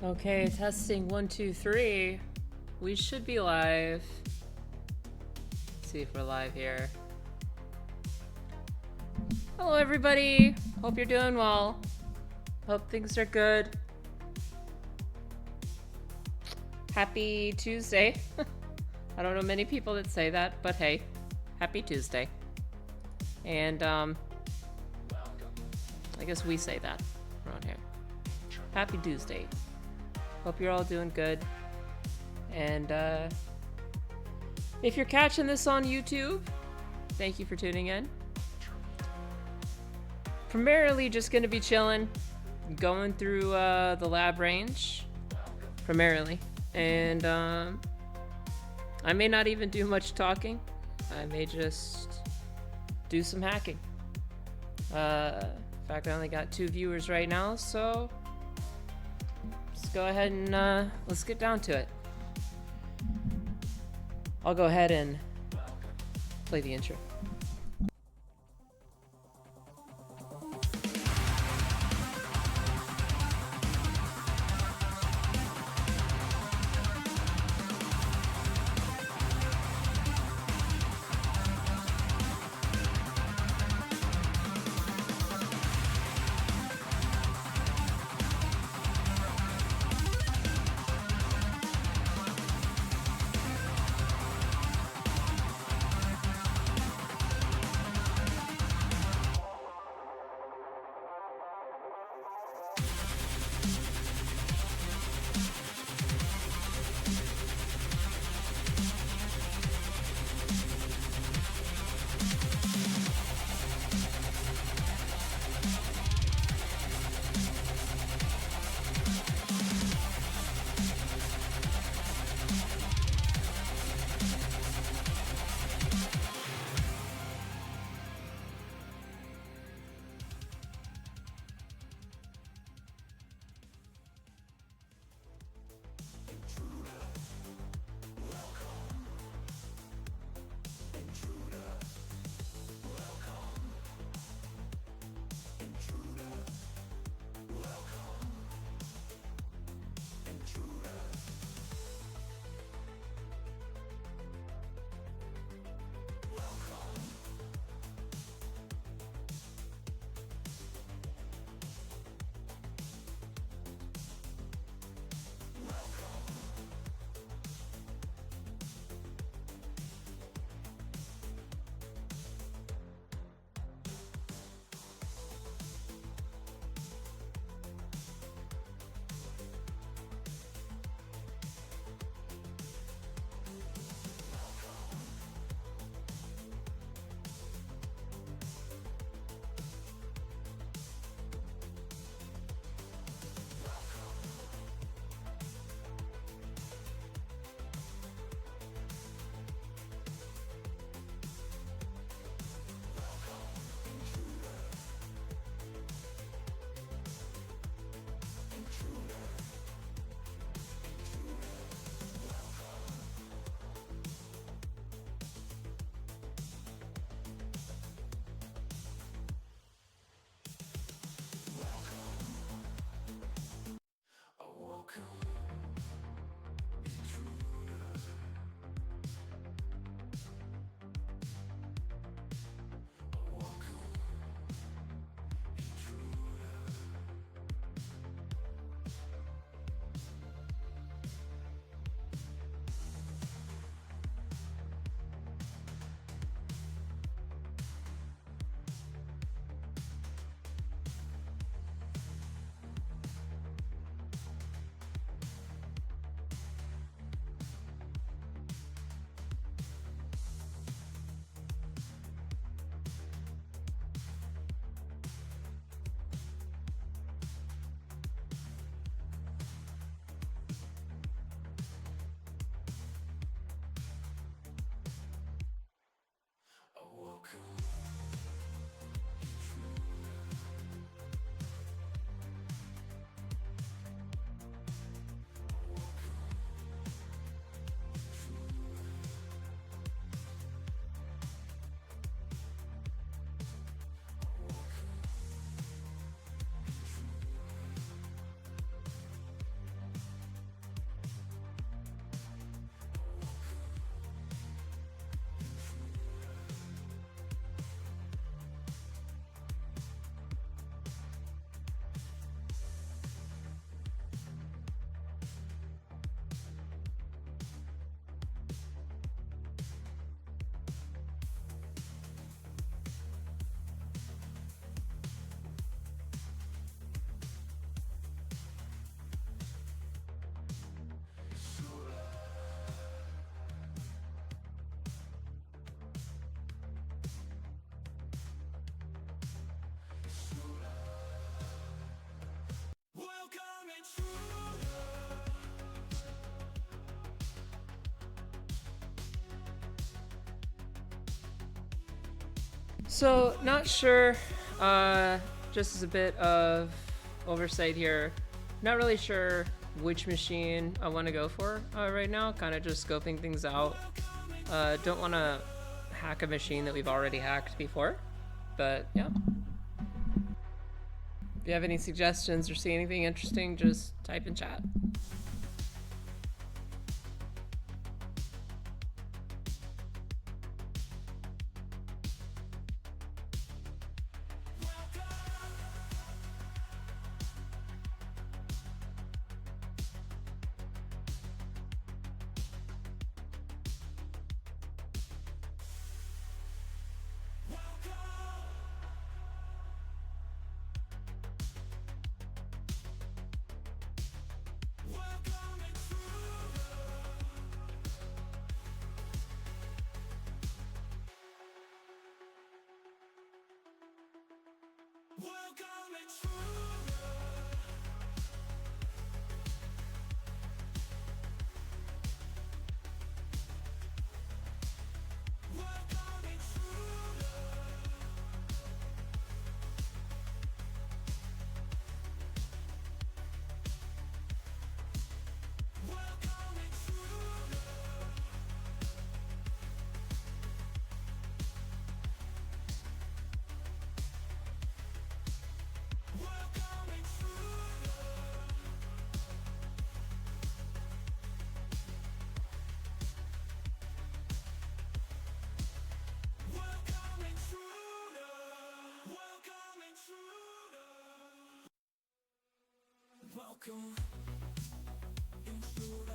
Okay, testing 1, 2, 3. We should be live. Let's see if we're live here. Hello, everybody. Hope you're doing well. Hope things are good. Happy Tuesday. I don't know many people that say that, but hey, happy Tuesday. And I guess we say that around here. Happy Tuesday. Hope you're all doing good. And if you're catching this on YouTube, thank you for tuning in. Primarily just going to be chilling, going through the lab range, primarily. And I may not even do much talking. I may just do some hacking. In fact, I only got 2 viewers right now, so let's go ahead and let's get down to it. I'll go ahead and play the intro. So, not sure. Just as a bit of oversight here, not really sure which machine I want to go for right now. Kind of just scoping things out. Don't want to hack a machine that we've already hacked before. But yeah. If you have any suggestions or see anything interesting, just type in chat. Welcome, Intruder.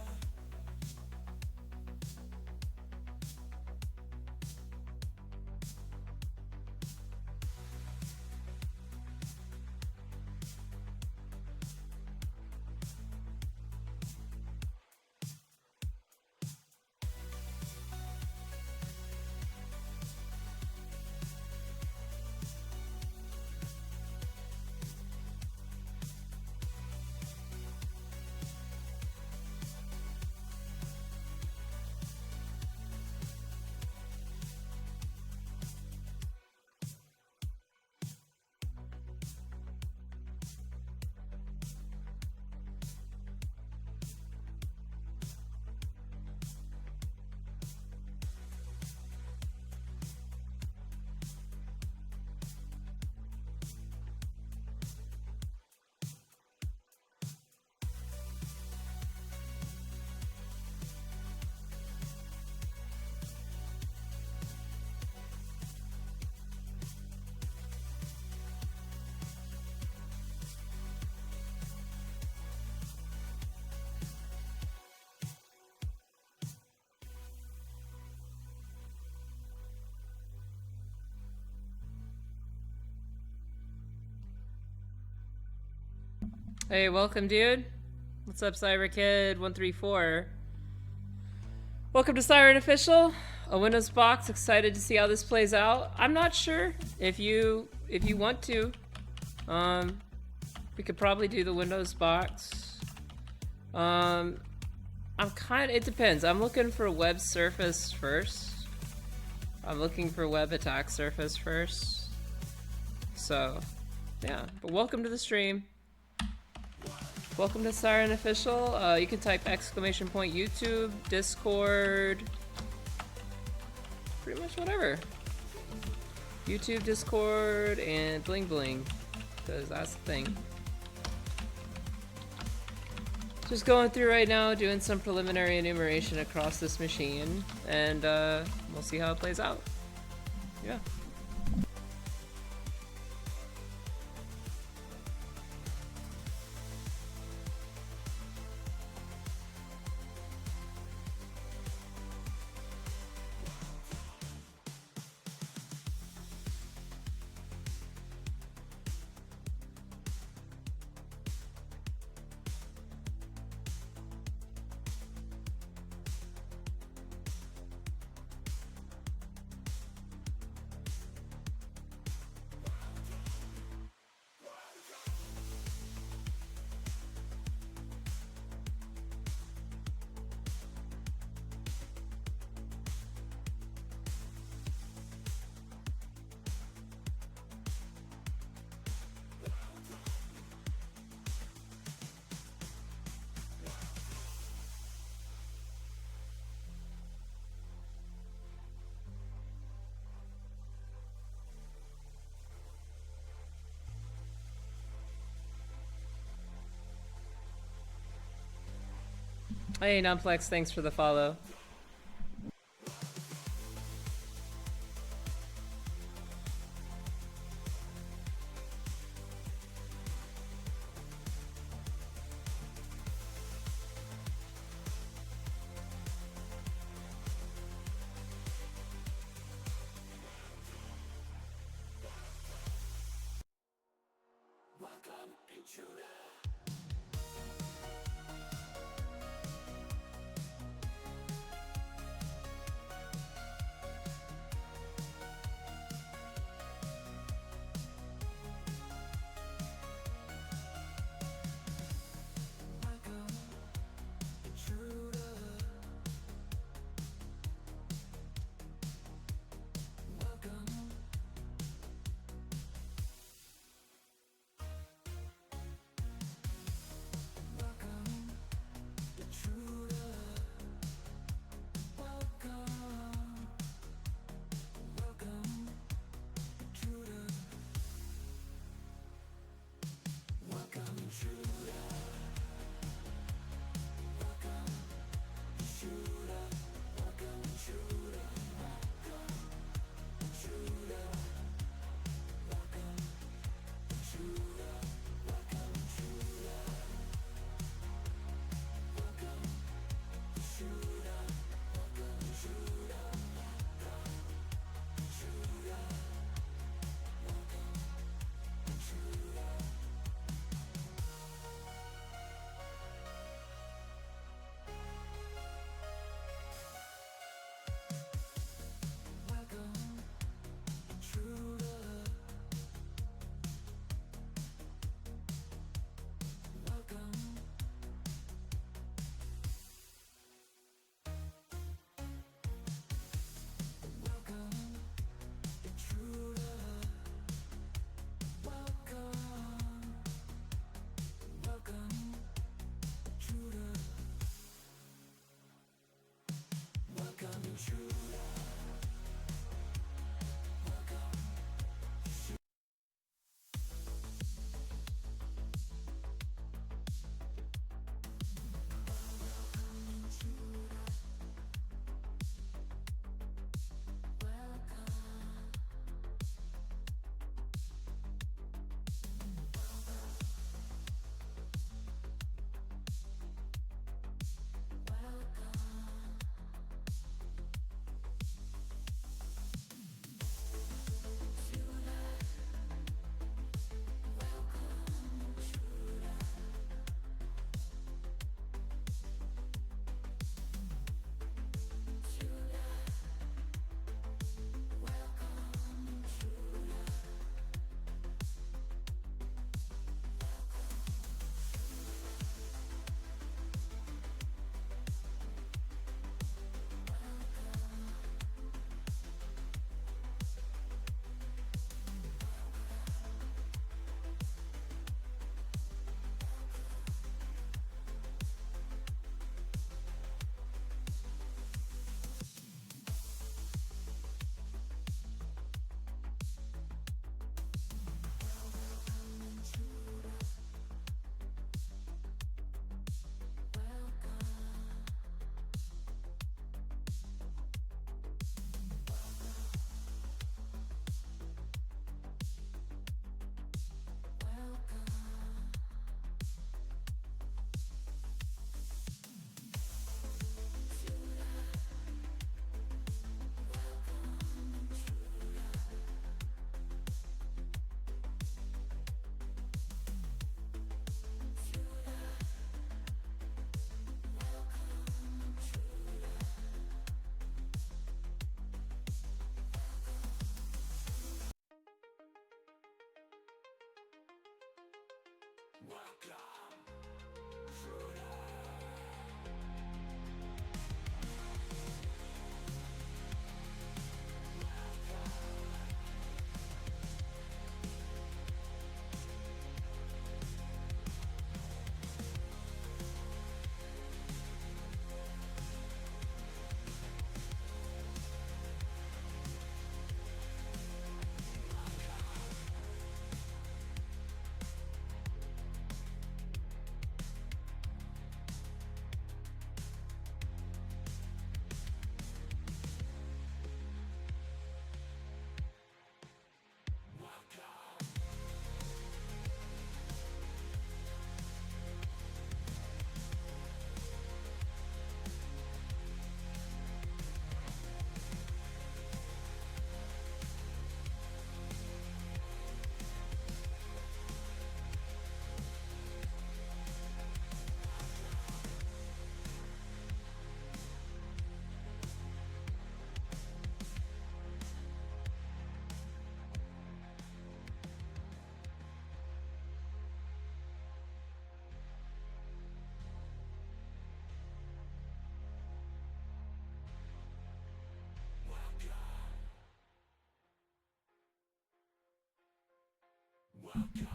Hey, welcome, dude. What's up, CyberKid134? Welcome to Siren Official, a Windows box. Excited to see how this plays out. I'm not sure if you want to. We could probably do the Windows box. It depends. I'm looking for web surface first. I'm looking for web attack surface first. So, yeah. But welcome to the stream. Welcome to Siren Official. You can type !YouTube, Discord, pretty much whatever. YouTube, Discord, and bling bling, because that's the thing. Just going through right now, doing some preliminary enumeration across this machine, and we'll see how it plays out. Yeah. Hey, Numplex, thanks for the follow.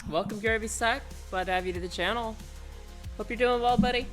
Welcome, Gary Sack. Glad to have you to the channel. Hope you're doing well, buddy.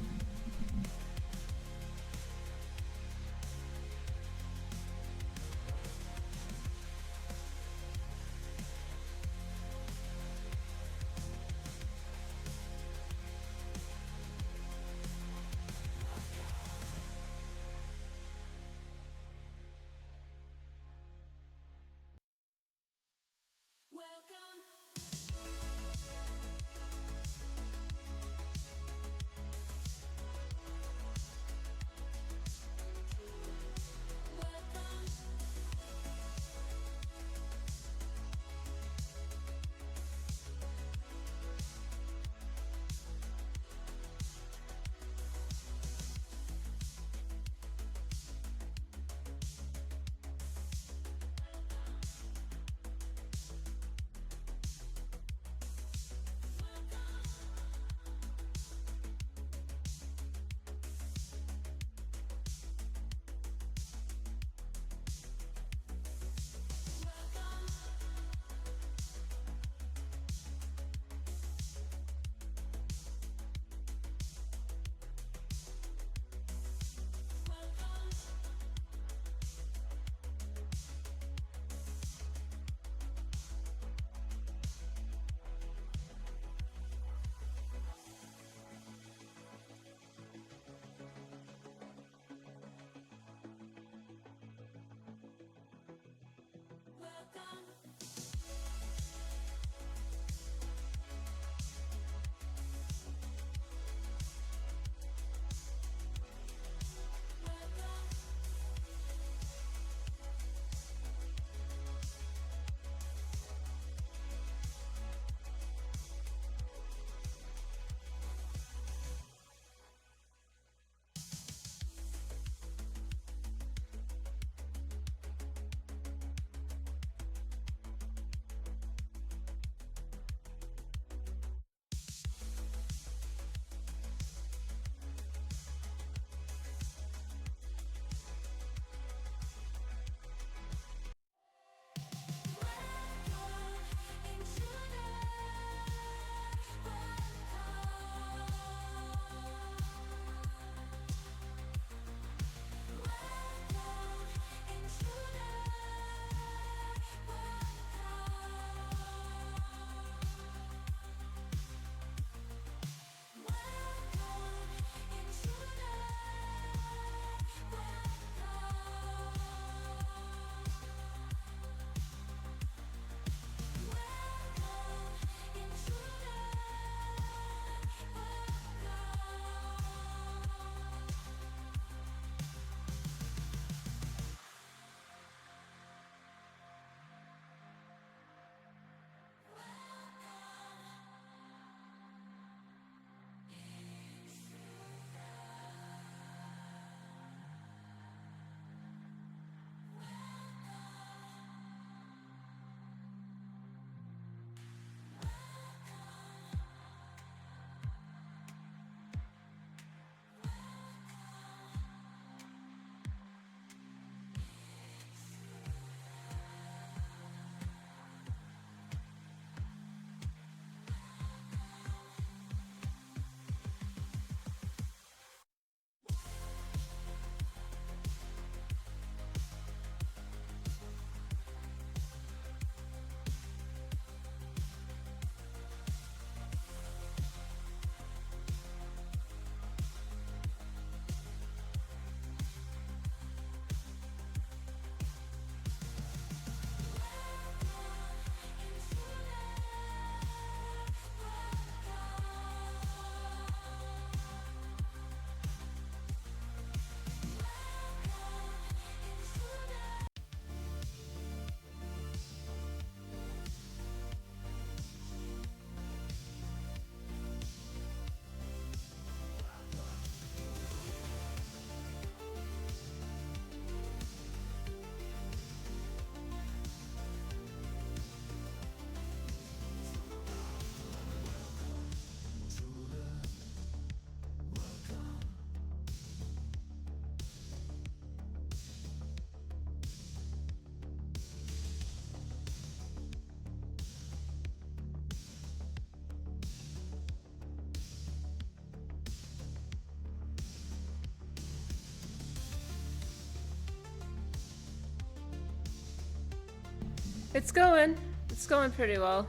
It's going. It's going pretty well.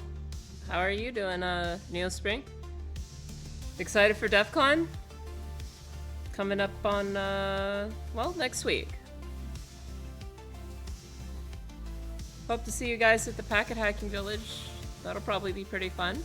How are you doing, Neo Spring? Excited for DEF CON? Coming up on, well, next week. Hope to see you guys at the Packet Hacking Village. That'll probably be pretty fun.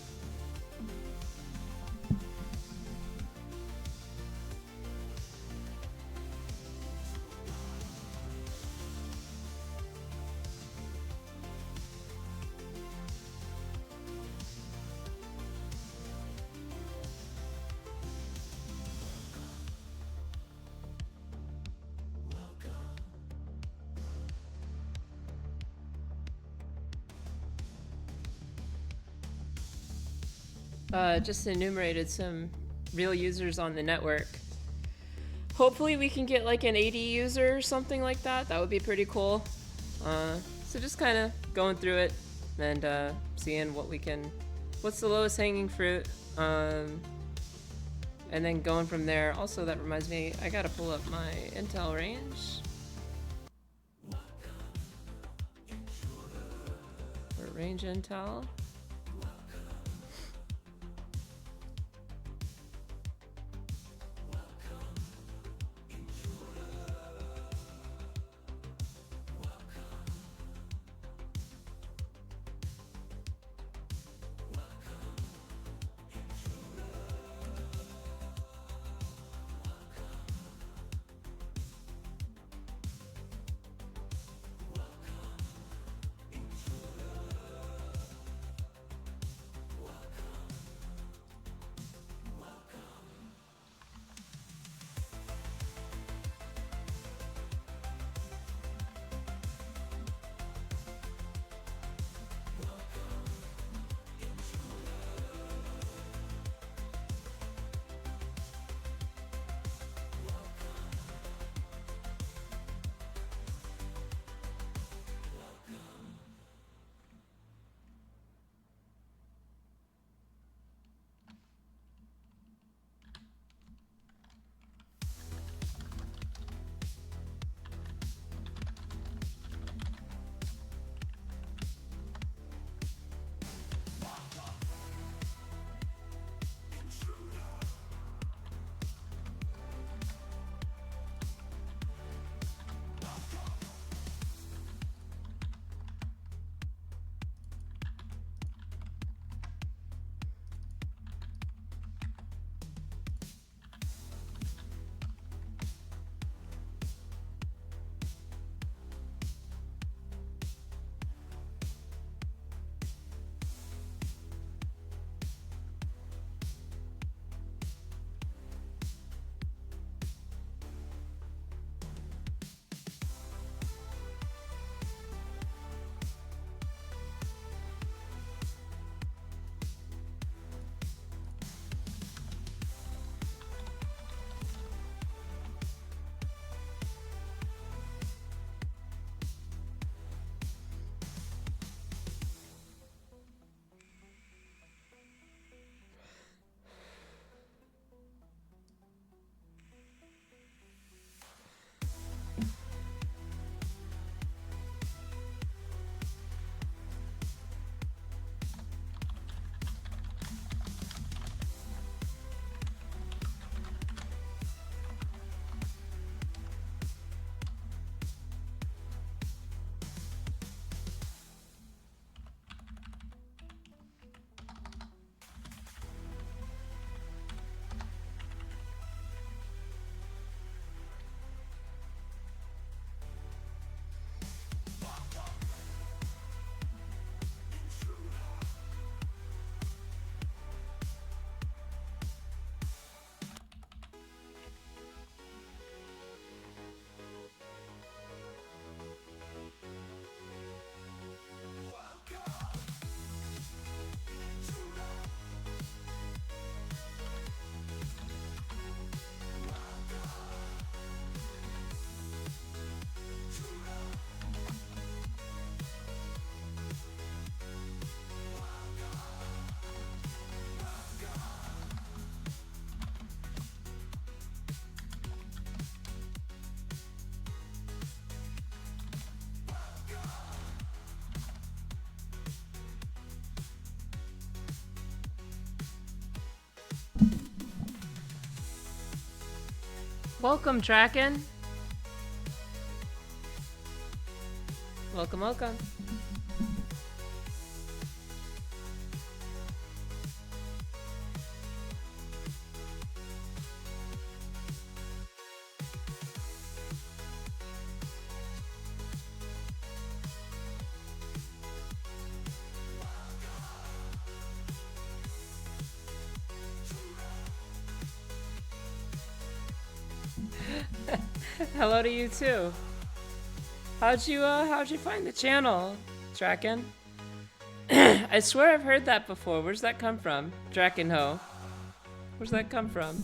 Just enumerated some real users on the network. Hopefully we can get like an 80 user or something like that. That would be pretty cool. So just kind of going through it and seeing what's the lowest hanging fruit, and then going from there. Also, that reminds me, I gotta pull up my intel range. Or range intel. Welcome, Draken. Welcome, welcome. Hello to you too. How'd you find the channel, Draken? I swear I've heard that before. Where's that come from? Drakenho. Where's that come from?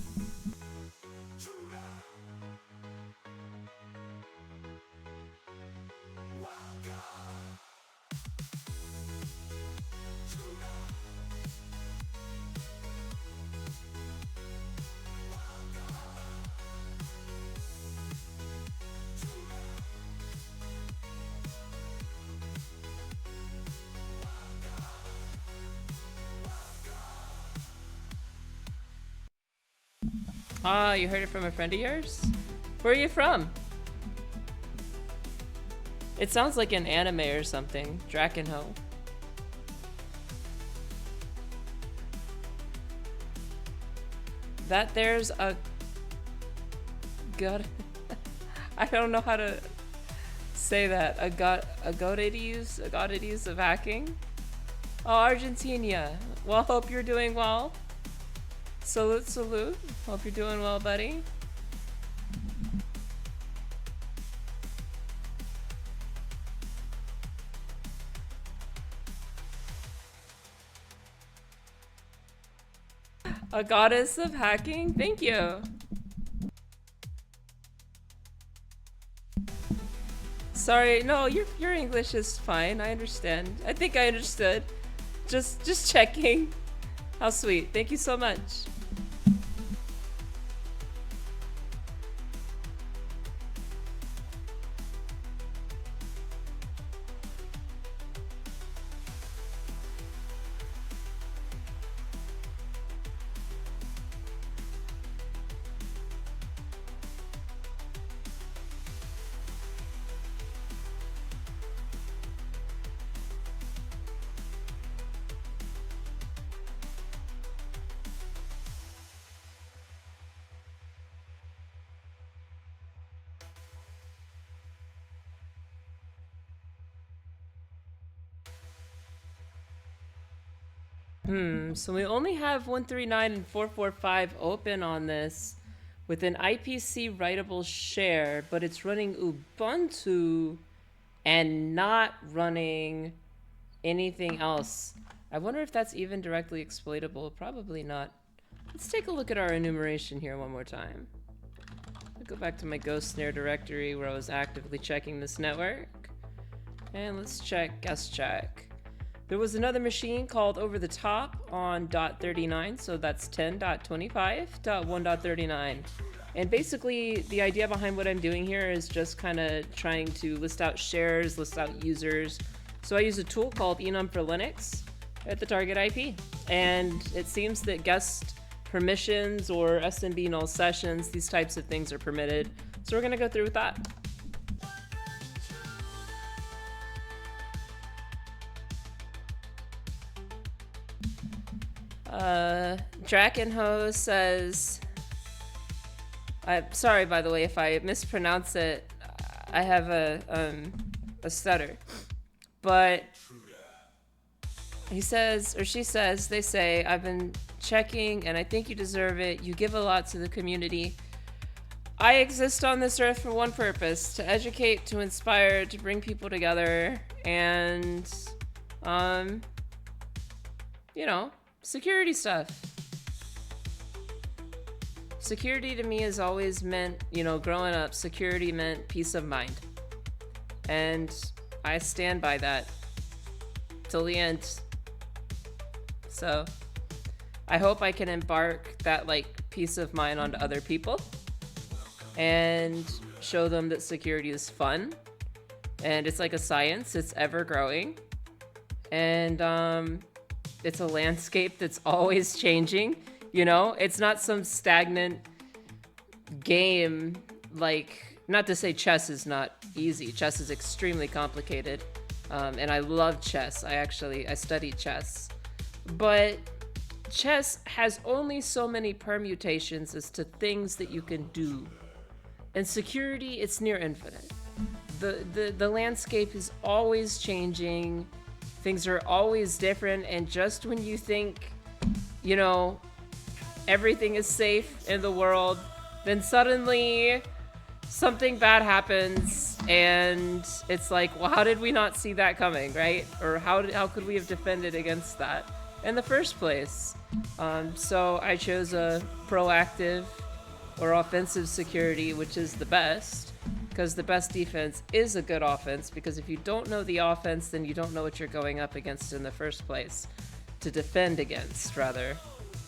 Ah, you heard it from a friend of yours? Where are you from? It sounds like an anime or something. Drakenho. That there's a... God... I don't know how to say that. A godities of hacking? Oh, Argentina. Well, hope you're doing well. Salute, salute. Hope you're doing well, buddy. A goddess of hacking? Thank you. Sorry, no, your English is fine. I understand. I think I understood. Just checking. How sweet. Thank you so much. So we only have 139 and 445 open on this with an IPC writable share, but it's running Ubuntu and not running anything else. I wonder if that's even directly exploitable. Probably not. Let's take a look at our enumeration here one more time. I'll go back to my ghost snare directory where I was actively checking this network. And let's check guest check. There was another machine called Over the Top on .39, so that's 10.25.1.39. And basically, the idea behind what I'm doing here is just kind of trying to list out shares, list out users. So I use a tool called enum for Linux at the target IP. And it seems that guest permissions or SMB null sessions, these types of things are permitted. So we're going to go through with that. Drakenho says, I'm sorry, by the way, if I mispronounce it. I have a stutter. But he says, or she says, they say, I've been checking and I think you deserve it. You give a lot to the community. I exist on this earth for one purpose, to educate, to inspire, to bring people together, and, you know, security stuff. Security to me has always meant, you know, growing up, security meant peace of mind. And I stand by that till the end. So I hope I can embark that, like, peace of mind onto other people and show them that security is fun. And it's like a science, it's ever growing. And it's a landscape that's always changing. You know, it's not some stagnant game. Like, not to say chess is not easy. Chess is extremely complicated. And I love chess. I studied chess. But chess has only so many permutations as to things that you can do. In security, it's near infinite. The landscape is always changing. Things are always different. And just when you think, you know, everything is safe in the world, then suddenly something bad happens, and it's like, well, how did we not see that coming, right? Or how could we have defended against that in the first place? So I chose a proactive or offensive security, which is the best, because the best defense is a good offense, because if you don't know the offense, then you don't know what you're going up against in the first place. To defend against, rather.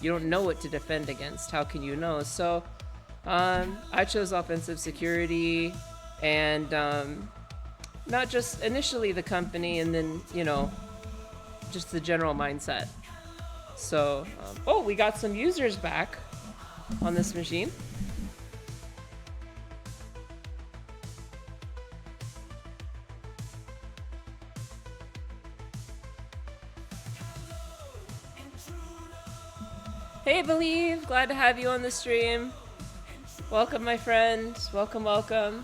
You don't know what to defend against. How can you know? So I chose offensive security, and not just initially the company, and then, you know, just the general mindset. So, oh, we got some users back on this machine. Hey, Believe, glad to have you on the stream. Welcome, my friend. Welcome, welcome.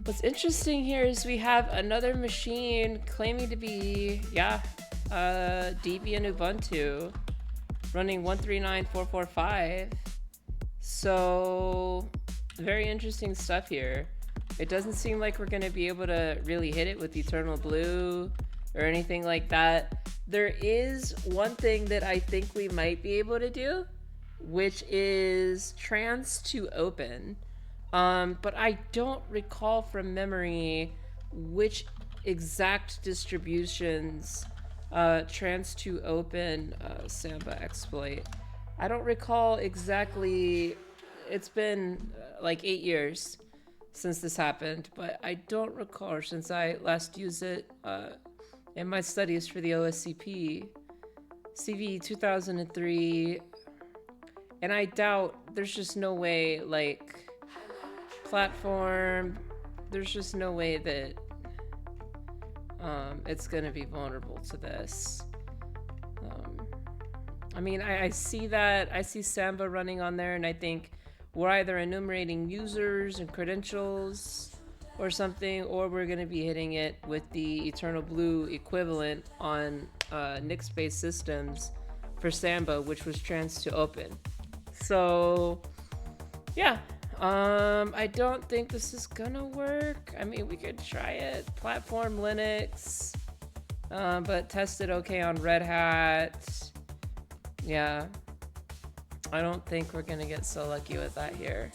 What's interesting here is we have another machine claiming to be, Debian Ubuntu running 139.445. So, very interesting stuff here. It doesn't seem like we're going to be able to really hit it with Eternal Blue or anything like that. There is one thing that I think we might be able to do, which is trans to open. But I don't recall from memory which exact distributions trans to open Samba exploit. I don't recall exactly. It's been like 8 years since this happened, but I don't recall since I last used it in my studies for the OSCP, CV 2003, and I doubt there's just no way, like, platform, there's just no way that it's gonna be vulnerable to this. I mean, I see that, I see Samba running on there, and I think we're either enumerating users and credentials or something, or we're gonna be hitting it with the Eternal Blue equivalent on Nix-based systems for Samba, which was trans to open. So, yeah. I don't think this is gonna work. I mean, we could try it. Platform Linux, but tested okay on Red Hat. Yeah. I don't think we're gonna get so lucky with that here.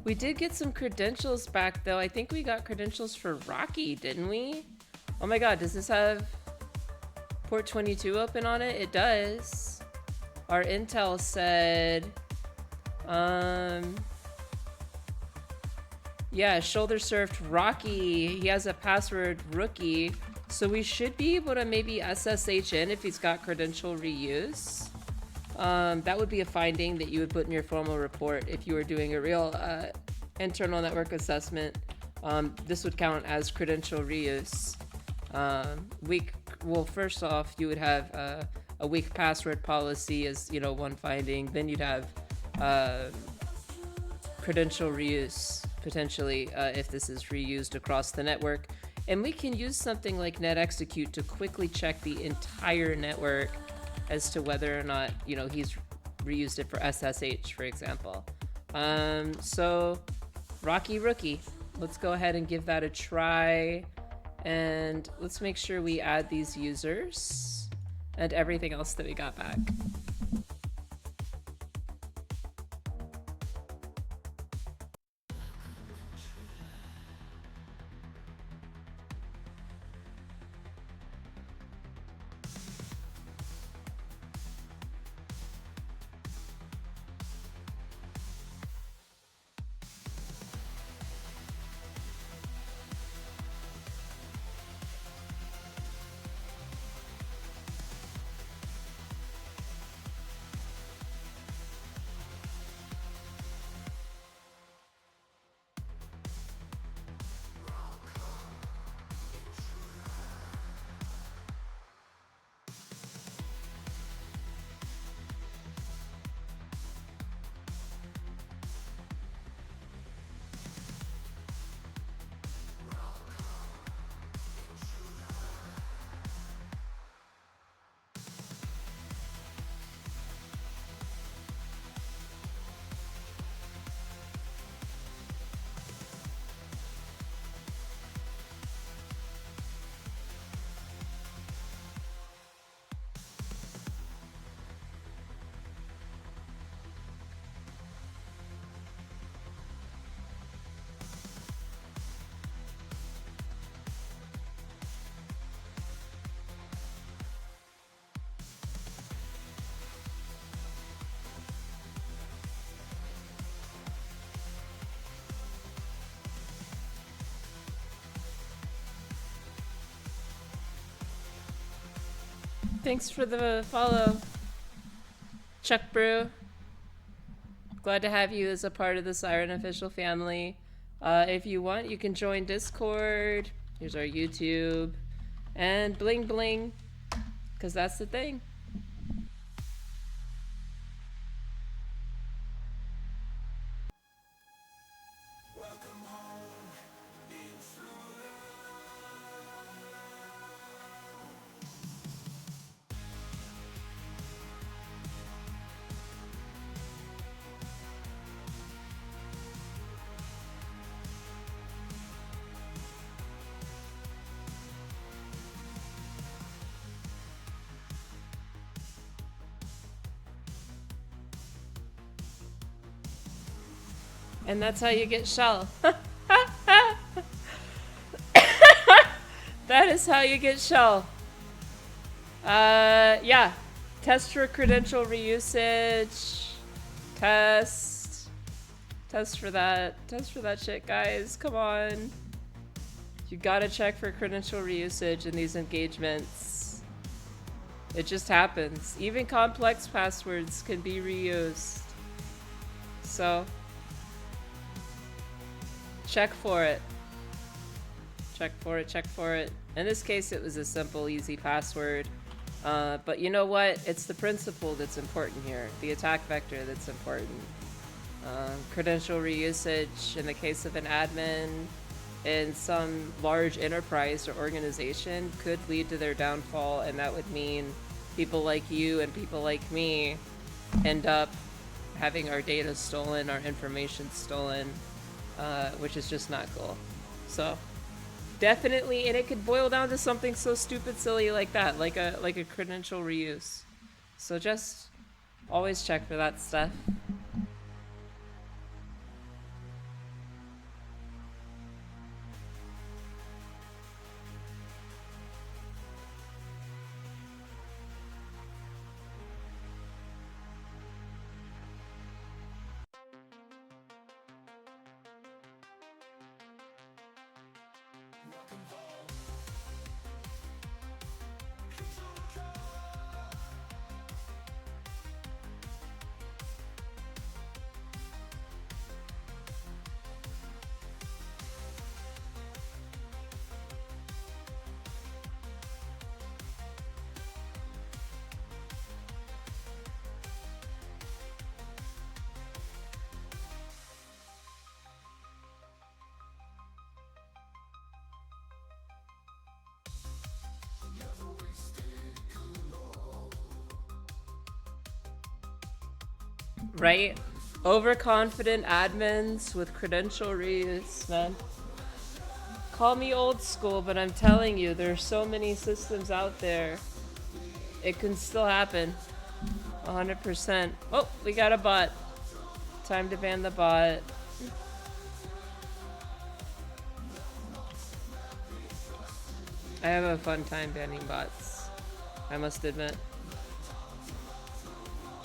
We did get some credentials back, though. I think we got credentials for Rocky, didn't we? Oh my god, does this have port 22 open on it? It does. Our intel said, yeah, shoulder surfed Rocky. He has a password rookie. So we should be able to maybe SSH in if he's got credential reuse. That would be a finding that you would put in your formal report if you were doing a real internal network assessment. This would count as credential reuse. Well, first off, you would have a weak password policy as, you know, one finding. Then you'd have credential reuse potentially if this is reused across the network. And we can use something like netexecute to quickly check the entire network as to whether or not, you know, he's reused it for SSH, for example. So Rocky Rookie, let's go ahead and give that a try. And let's make sure we add these users and everything else that we got back. Thanks for the follow, Chuck Brew. Glad to have you as a part of the S1REN official family. If you want, you can join Discord. Here's our YouTube. And bling bling, because that's the thing. And that's how you get shell. That is how you get shell. Yeah. Test for credential reusage. Test for that. Test for that shit, guys. Come on. You gotta check for credential reusage in these engagements. It just happens. Even complex passwords can be reused. So check for it. Check for it, check for it. In this case, it was a simple, easy password. But you know what? It's the principle that's important here. The attack vector that's important. Credential reusage in the case of an admin in some large enterprise or organization could lead to their downfall, and that would mean people like you and people like me end up having our data stolen, our information stolen, which is just not cool. So definitely, and it could boil down to something so stupid silly like that, like a credential reuse. So just always check for that stuff. Right? Overconfident admins with credential reuse, man. Call me old school, but I'm telling you, there's so many systems out there. It can still happen. 100%. Oh, we got a bot. Time to ban the bot. I have a fun time banning bots, I must admit.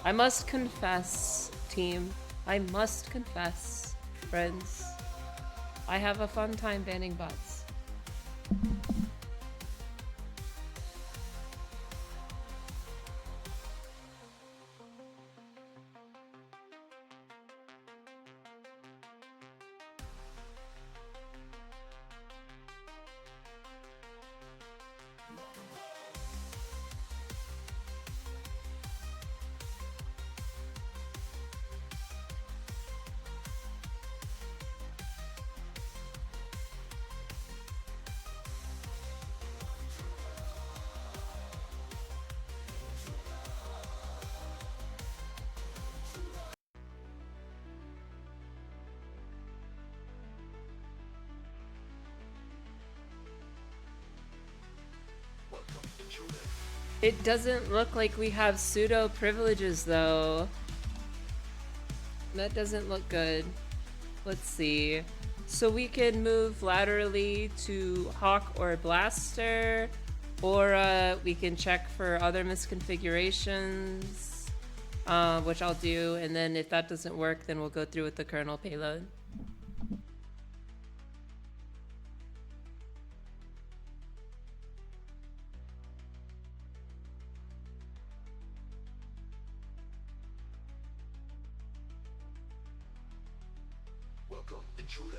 I must confess, team. I must confess, friends. I have a fun time banning bots. It doesn't look like we have pseudo privileges though. That doesn't look good. Let's see. So we can move laterally to Hawk or Blaster, or we can check for other misconfigurations, which I'll do, and then if that doesn't work, then we'll go through with the kernel payload. Welcome, Intruder.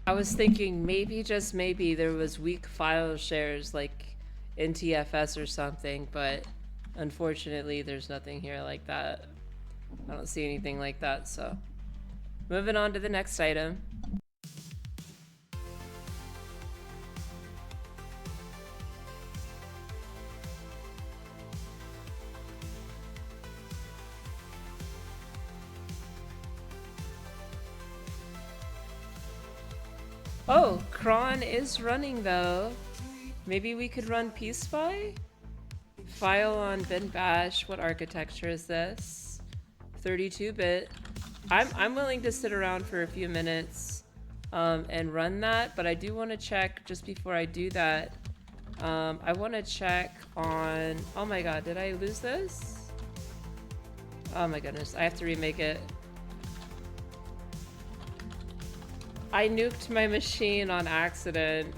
I was thinking maybe, just maybe, there was weak file shares like in TFS or something, but unfortunately there's nothing here like that. I don't see anything like that, so. Moving on to the next item. Oh, cron is running though. Maybe we could run pspy? File on bin bash. What architecture is this? 32-bit. I'm willing to sit around for a few minutes and run that, but I do want to check just before I do that. I want to check on. Oh my god, did I lose this? Oh my goodness, I have to remake it. I nuked my machine on accident.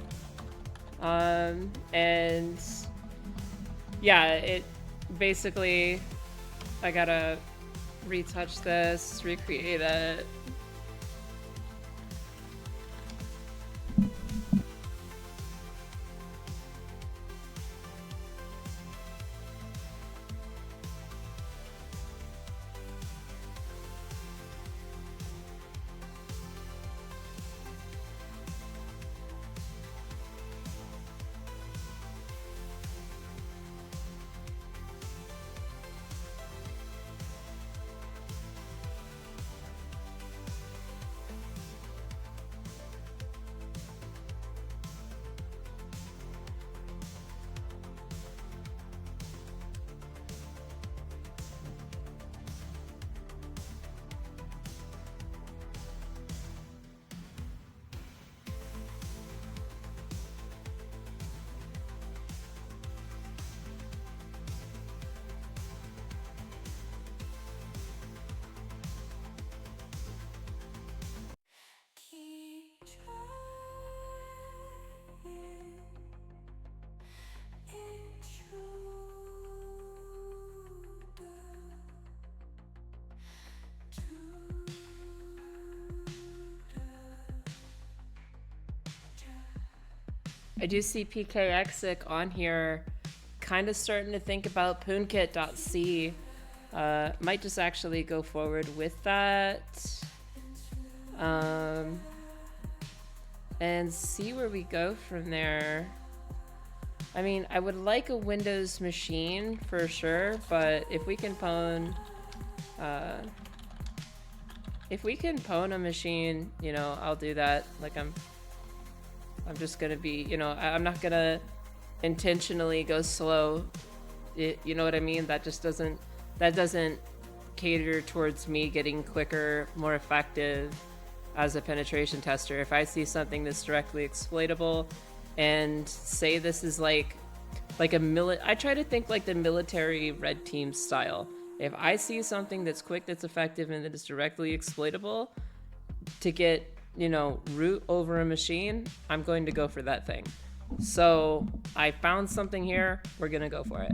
And yeah, it basically, I gotta retouch this, recreate it. I do see PKXic on here, kind of starting to think about poonkit.c. Might just actually go forward with that. And see where we go from there. I mean, I would like a Windows machine for sure, but if we can pwn a machine, you know, I'll do that. Like I'm just gonna be, you know, I'm not gonna intentionally go slow. You know what I mean? That doesn't cater towards me getting quicker, more effective as a penetration tester. If I see something that's directly exploitable, and say this is like I try to think like the military red team style. If I see something that's quick, that's effective, and that is directly exploitable to get, you know, root over a machine, I'm going to go for that thing. So I found something here, we're gonna go for it.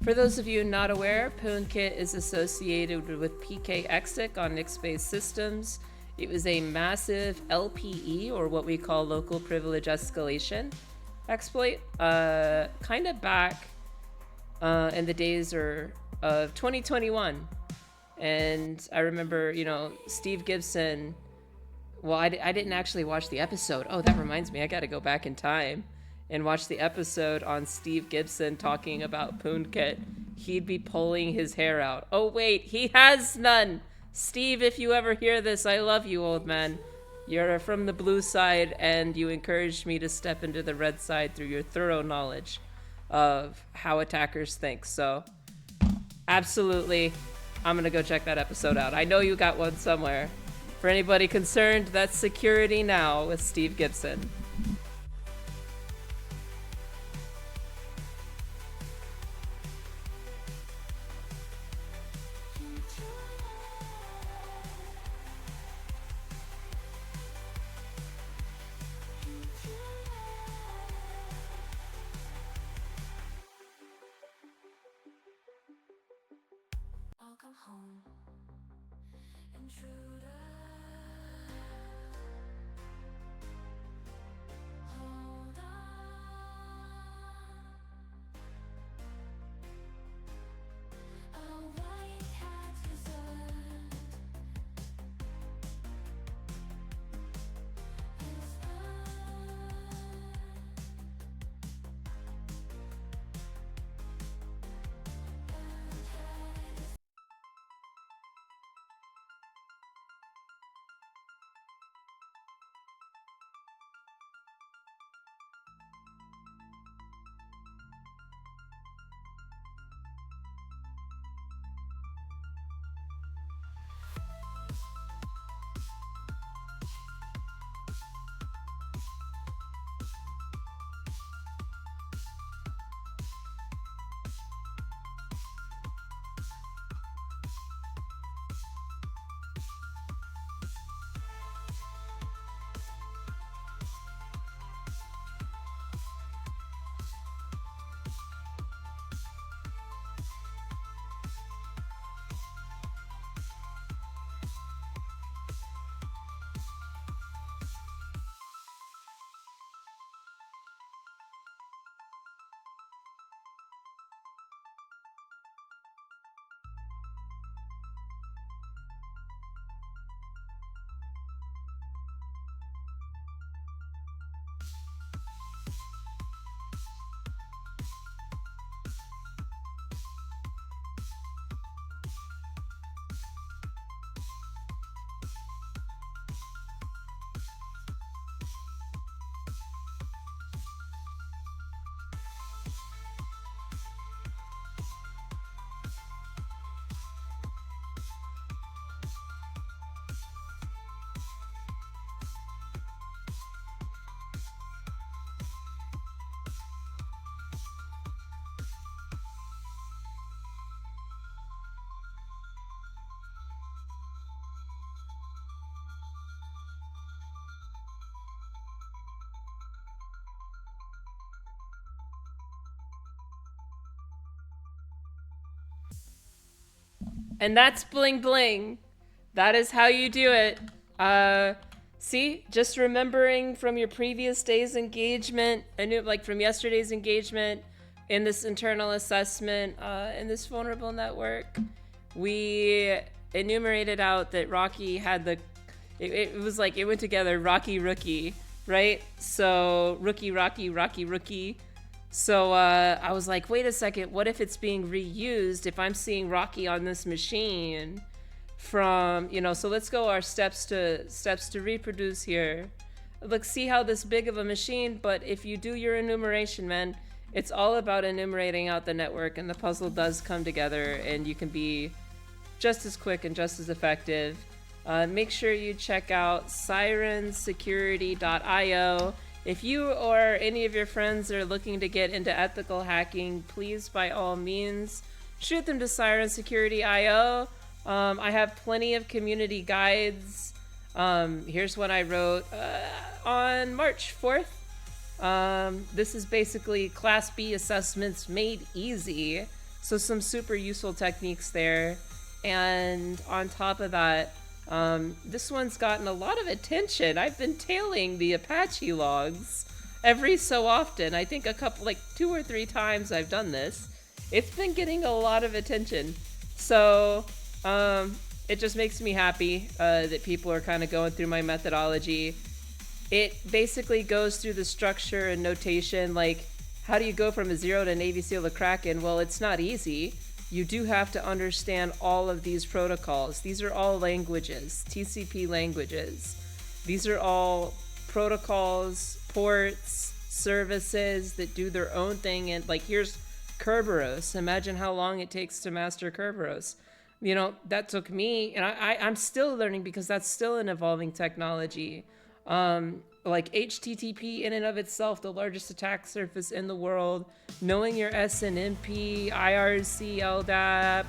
For those of you not aware, PwnKit is associated with PKXic on Nix-based systems. It was a massive LPE, or what we call local privilege escalation exploit, kind of back in the days of 2021. And I remember, you know, Steve Gibson. Well, I didn't actually watch the episode. Oh, that reminds me, I got to go back in time and watch the episode on Steve Gibson talking about PwnKit. He'd be pulling his hair out. Oh, wait, he has none. Steve, if you ever hear this, I love you, old man. You're from the blue side, and you encouraged me to step into the red side through your thorough knowledge of how attackers think. So, absolutely, I'm going to go check that episode out. I know you got one somewhere. For anybody concerned, that's Security Now with Steve Gibson. Welcome home, intruder. Hold on. A white hat deserved. And that's bling bling. That is how you do it. See, just remembering from your previous day's engagement, I knew like from yesterday's engagement in this internal assessment, in this vulnerable network, we enumerated out that Rocky had it was like it went together, Rocky Rookie, right? So Rookie, Rocky, Rocky, Rookie. So I was like, wait a second, what if it's being reused if I'm seeing Rocky on this machine? From, you know, so let's go our steps to reproduce here. Look, see how this big of a machine, but if you do your enumeration, man, it's all about enumerating out the network, and the puzzle does come together, and you can be just as quick and just as effective. Make sure you check out cybersecurity.io. If you or any of your friends are looking to get into ethical hacking, please, by all means, shoot them to cybersecurity.io. I have plenty of community guides. Here's one I wrote on March 4th. This is basically Class B assessments made easy. So some super useful techniques there. And on top of that, this one's gotten a lot of attention. I've been tailing the Apache logs every so often. I think a couple, like 2 or 3 times I've done this. It's been getting a lot of attention. So it just makes me happy that people are kind of going through my methodology. It basically goes through the structure and notation, like how do you go from a 0 to Navy SEAL to Kraken? Well, it's not easy. You do have to understand all of these protocols. These are all languages, TCP languages. These are all protocols, ports, services that do their own thing. And like, here's Kerberos. Imagine how long it takes to master Kerberos. You know, that took me, and I'm still learning because that's still an evolving technology. Like HTTP in and of itself, the largest attack surface in the world, knowing your SNMP, IRC, LDAP,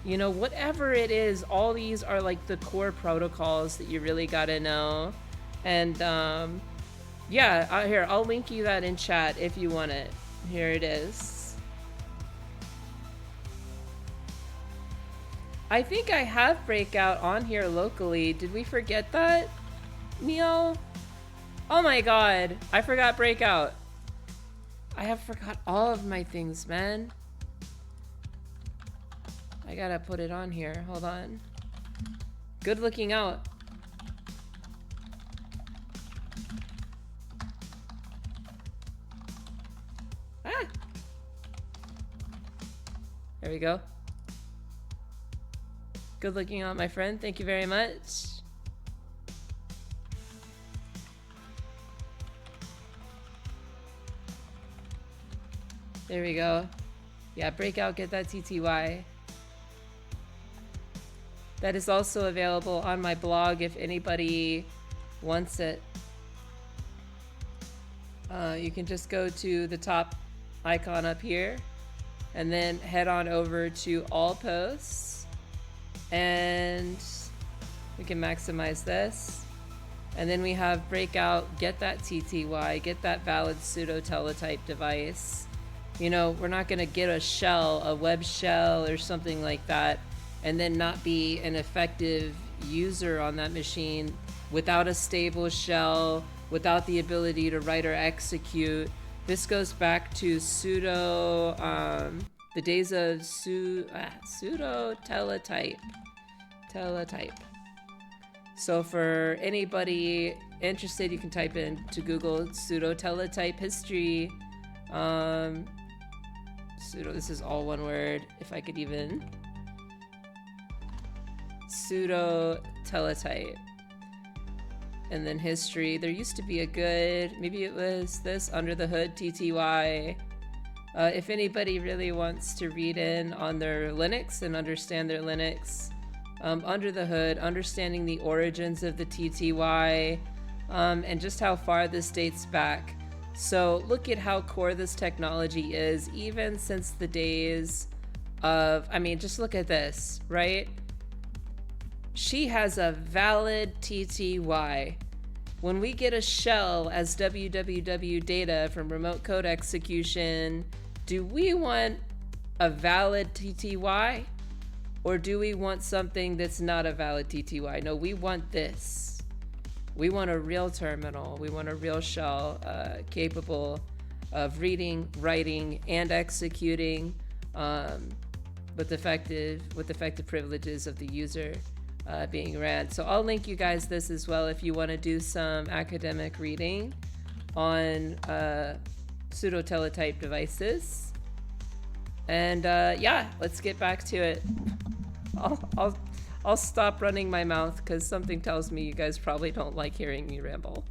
you know, whatever it is, all these are like the core protocols that you really gotta know. And yeah, here, I'll link you that in chat if you want it. Here it is. I think I have Breakout on here locally. Did we forget that, Neil? Oh my god, I forgot Breakout. I have forgot all of my things, man. I gotta put it on here, hold on. Good looking out. Ah! There we go. Good looking out, my friend. Thank you very much. There we go. Yeah, Breakout, get that TTY. That is also available on my blog if anybody wants it. You can just go to the top icon up here and then head on over to all posts. And we can maximize this. And then we have Breakout, get that TTY, get that valid pseudo teletype device. You know, we're not gonna get a shell, a web shell or something like that, and then not be an effective user on that machine without a stable shell, without the ability to write or execute. This goes back to pseudo, the days of pseudo teletype. So for anybody interested, you can type in to Google pseudo teletype history. Pseudo, this is all one word. If I could even. Pseudo teletype. And then history. There used to be a good, maybe it was this, Under the Hood TTY. If anybody really wants to read in on their Linux and understand their Linux, Under the Hood, understanding the origins of the TTY, and just how far this dates back. So look at how core this technology is, even since the days of, I mean, just look at this, right? She has a valid TTY. When we get a shell as www data from remote code execution, do we want a valid TTY? Or do we want something that's not a valid TTY? No, we want this. We want a real terminal. We want a real shell capable of reading, writing, and executing with effective privileges of the user being ran. So I'll link you guys this as well if you want to do some academic reading on pseudo-teletype devices. And yeah, let's get back to it. I'll stop running my mouth because something tells me you guys probably don't like hearing me ramble.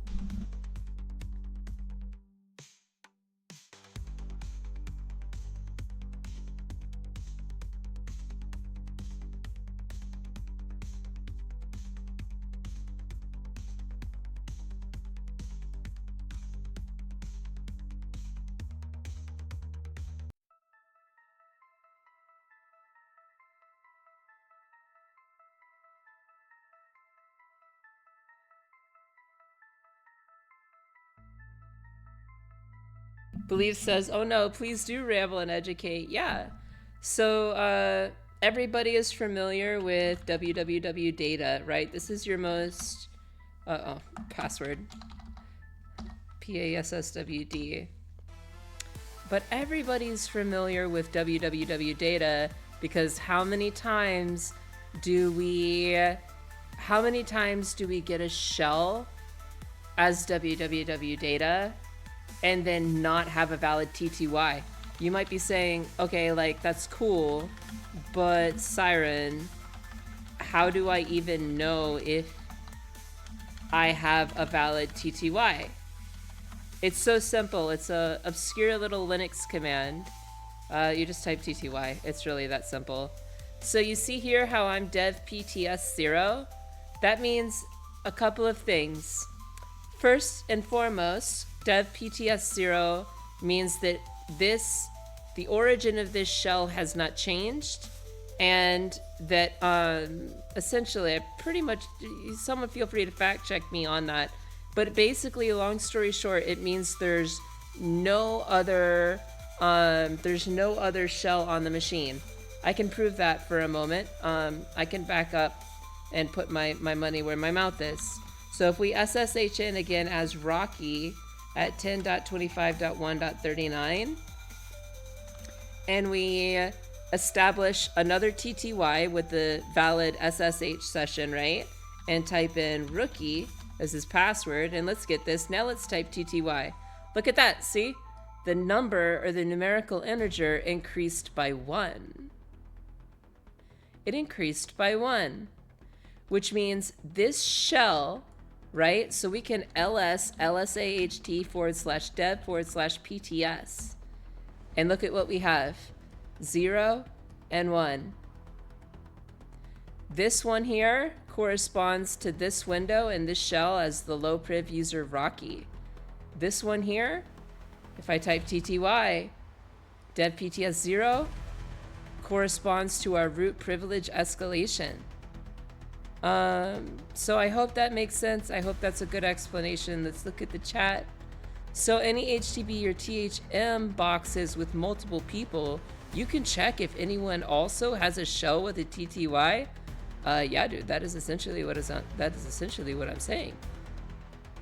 Believe says, oh no, please do ramble and educate. Yeah. So everybody is familiar with www data, right? This is your most, password. PASSWD. But everybody's familiar with www data because how many times do we get a shell as www data and then not have a valid TTY? You might be saying, okay, like that's cool, but S1REN, how do I even know if I have a valid TTY? It's so simple. It's a obscure little Linux command. You just type TTY. It's really that simple. So you see here how I'm dev PTS 0. That means a couple of things. First and foremost, dev PTS 0 means that the origin of this shell has not changed, and that essentially, pretty much, someone feel free to fact check me on that. But basically, long story short, it means there's no other shell on the machine. I can prove that for a moment. I can back up and put my money where my mouth is. So if we SSH in again as Rocky at 10.25.1.39, and we establish another TTY with the valid SSH session, right? And type in rookie as his password, and let's get this. Now let's type TTY. Look at that, see? The number, or the numerical integer, increased by 1. It increased by 1, which means this shell, right? So we can lsaht/dev/PTS. And look at what we have. 0 and 1. This one here corresponds to this window and this shell as the low priv user Rocky. This one here, if I type TTY, dev PTS 0 corresponds to our root privilege escalation. So I hope that makes sense. I hope that's a good explanation. Let's look at the chat. So any HTTP or THM boxes with multiple people, you can check if anyone also has a shell with a TTY. Yeah, dude, that is essentially what I'm saying.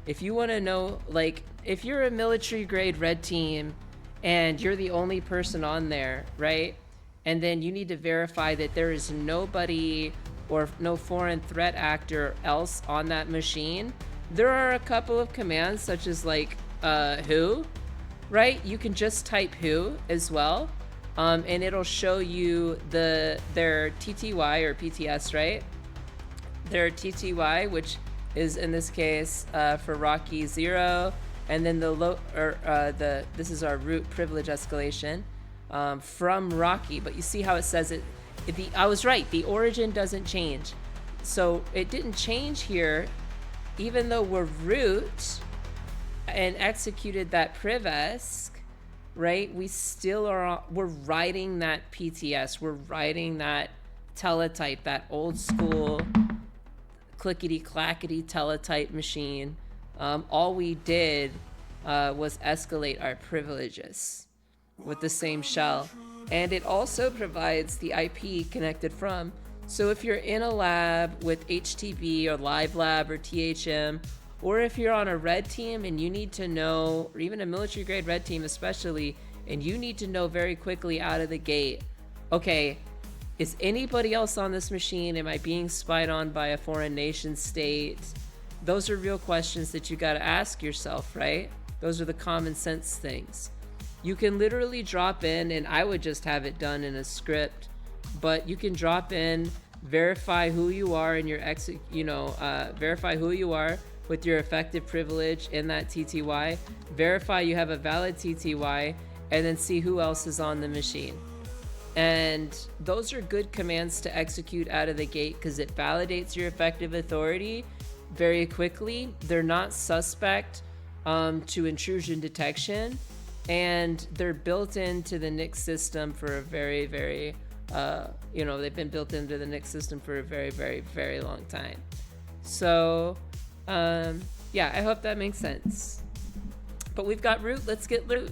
If you want to know, like, if you're a military grade red team and you're the only person on there, right? And then you need to verify that there is nobody or no foreign threat actor else on that machine, there are a couple of commands such as like who, right? You can just type who as well. And it'll show you their TTY or PTS, right? Their TTY, which is in this case for Rocky 0, and then this is our root privilege escalation from Rocky. But you see how it says it. I was right. The origin doesn't change, so it didn't change here, even though we're root and executed that privesc. Right, we're writing that PTS, we're writing that teletype, that old school clickety clackety teletype machine. All we did was escalate our privileges with the same shell, and it also provides the IP connected from So if you're in a lab with HTB or Live Lab or THM, or if you're on a red team and you need to know, or even a military grade red team especially, and you need to know very quickly out of the gate, okay, is anybody else on this machine? Am I being spied on by a foreign nation state? Those are real questions that you got to ask yourself, right? Those are the common sense things. You can literally drop in, and I would just have it done in a script, but you can drop in, verify who you are in your verify who you are with your effective privilege in that TTY, verify you have a valid TTY, and then see who else is on the machine. And those are good commands to execute out of the gate because it validates your effective authority very quickly. They're not suspect to intrusion detection, and they're built into the NIC system for a very, very, they've been built into the NIC system for a very, very, very long time. So, yeah, I hope that makes sense. But we've got root, let's get loot.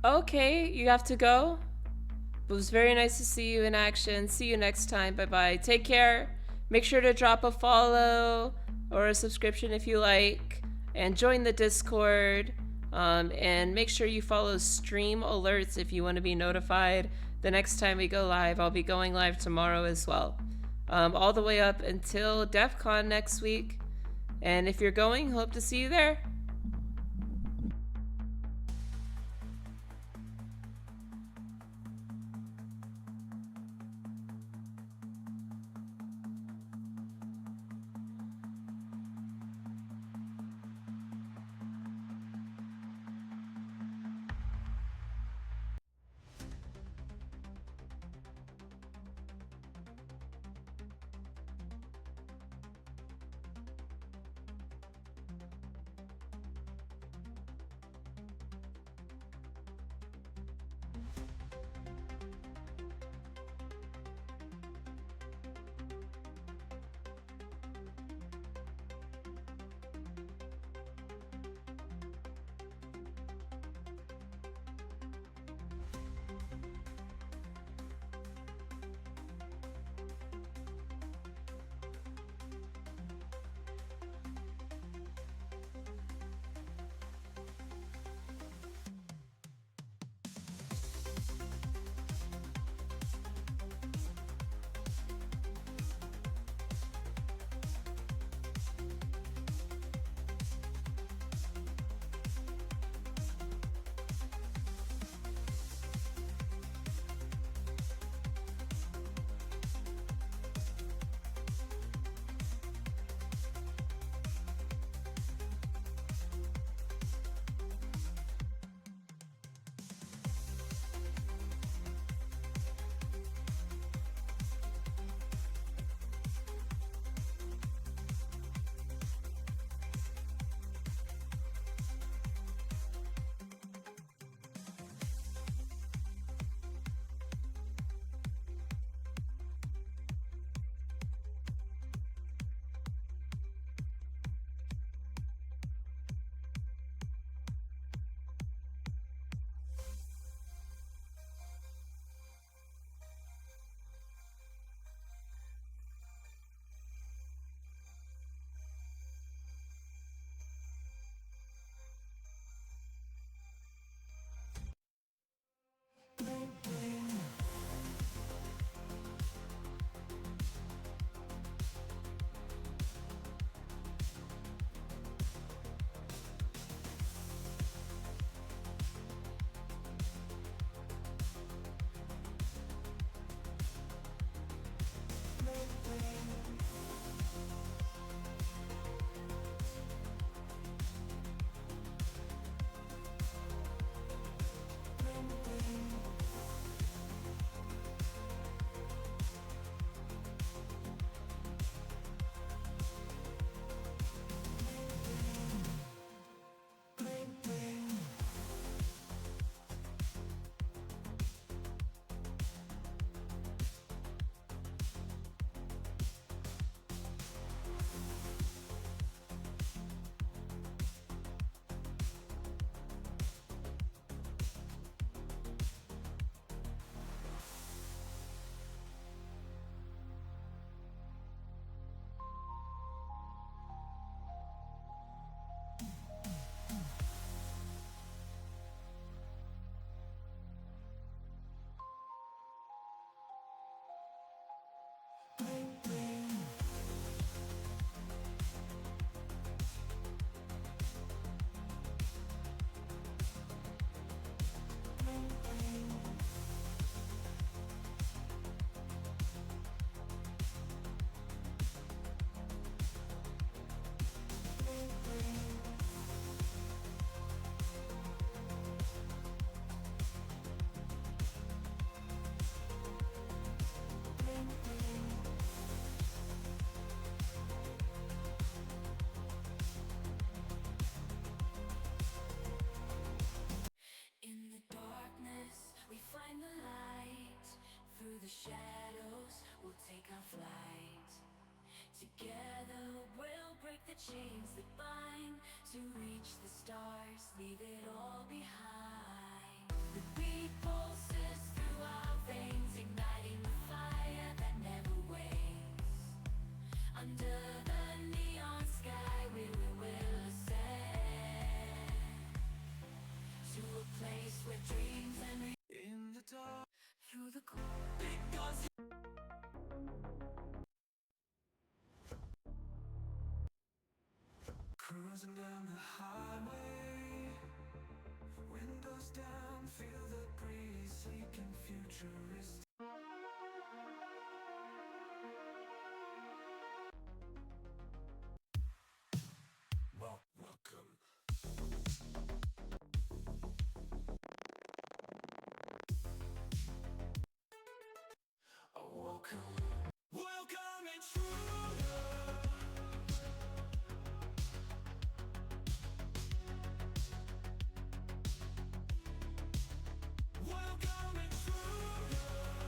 Okay, you have to go. It was very nice to see you in action. See you next time. Bye bye. Take care. Make sure to drop a follow or a subscription if you like, and join the Discord. And make sure you follow stream alerts if you want to be notified the next time we go live. I'll be going live tomorrow as well, all the way up until DEF CON next week. And if you're going, hope to see you there. Cruising down the highway, windows down, feel the breeze, seeking futuristic. Welcome. Welcome. Welcome, intruder. Welcome, intruder.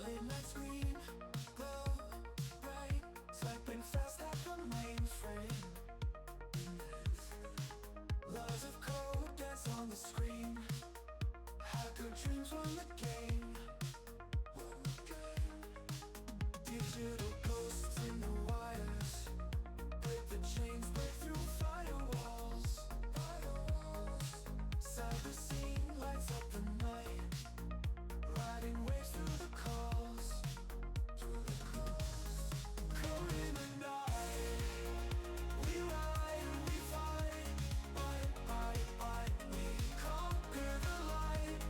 Late night screen, glow bright, swiping fast at the mainframe. Laws of code dance on the screen. Hacker dreams won the game. Digital ghosts in the wires. Break the chains, break through firewalls. Cyber scene lights up the night. Riding waves through the calls. Code in the night. We ride and we fight. We conquer the light.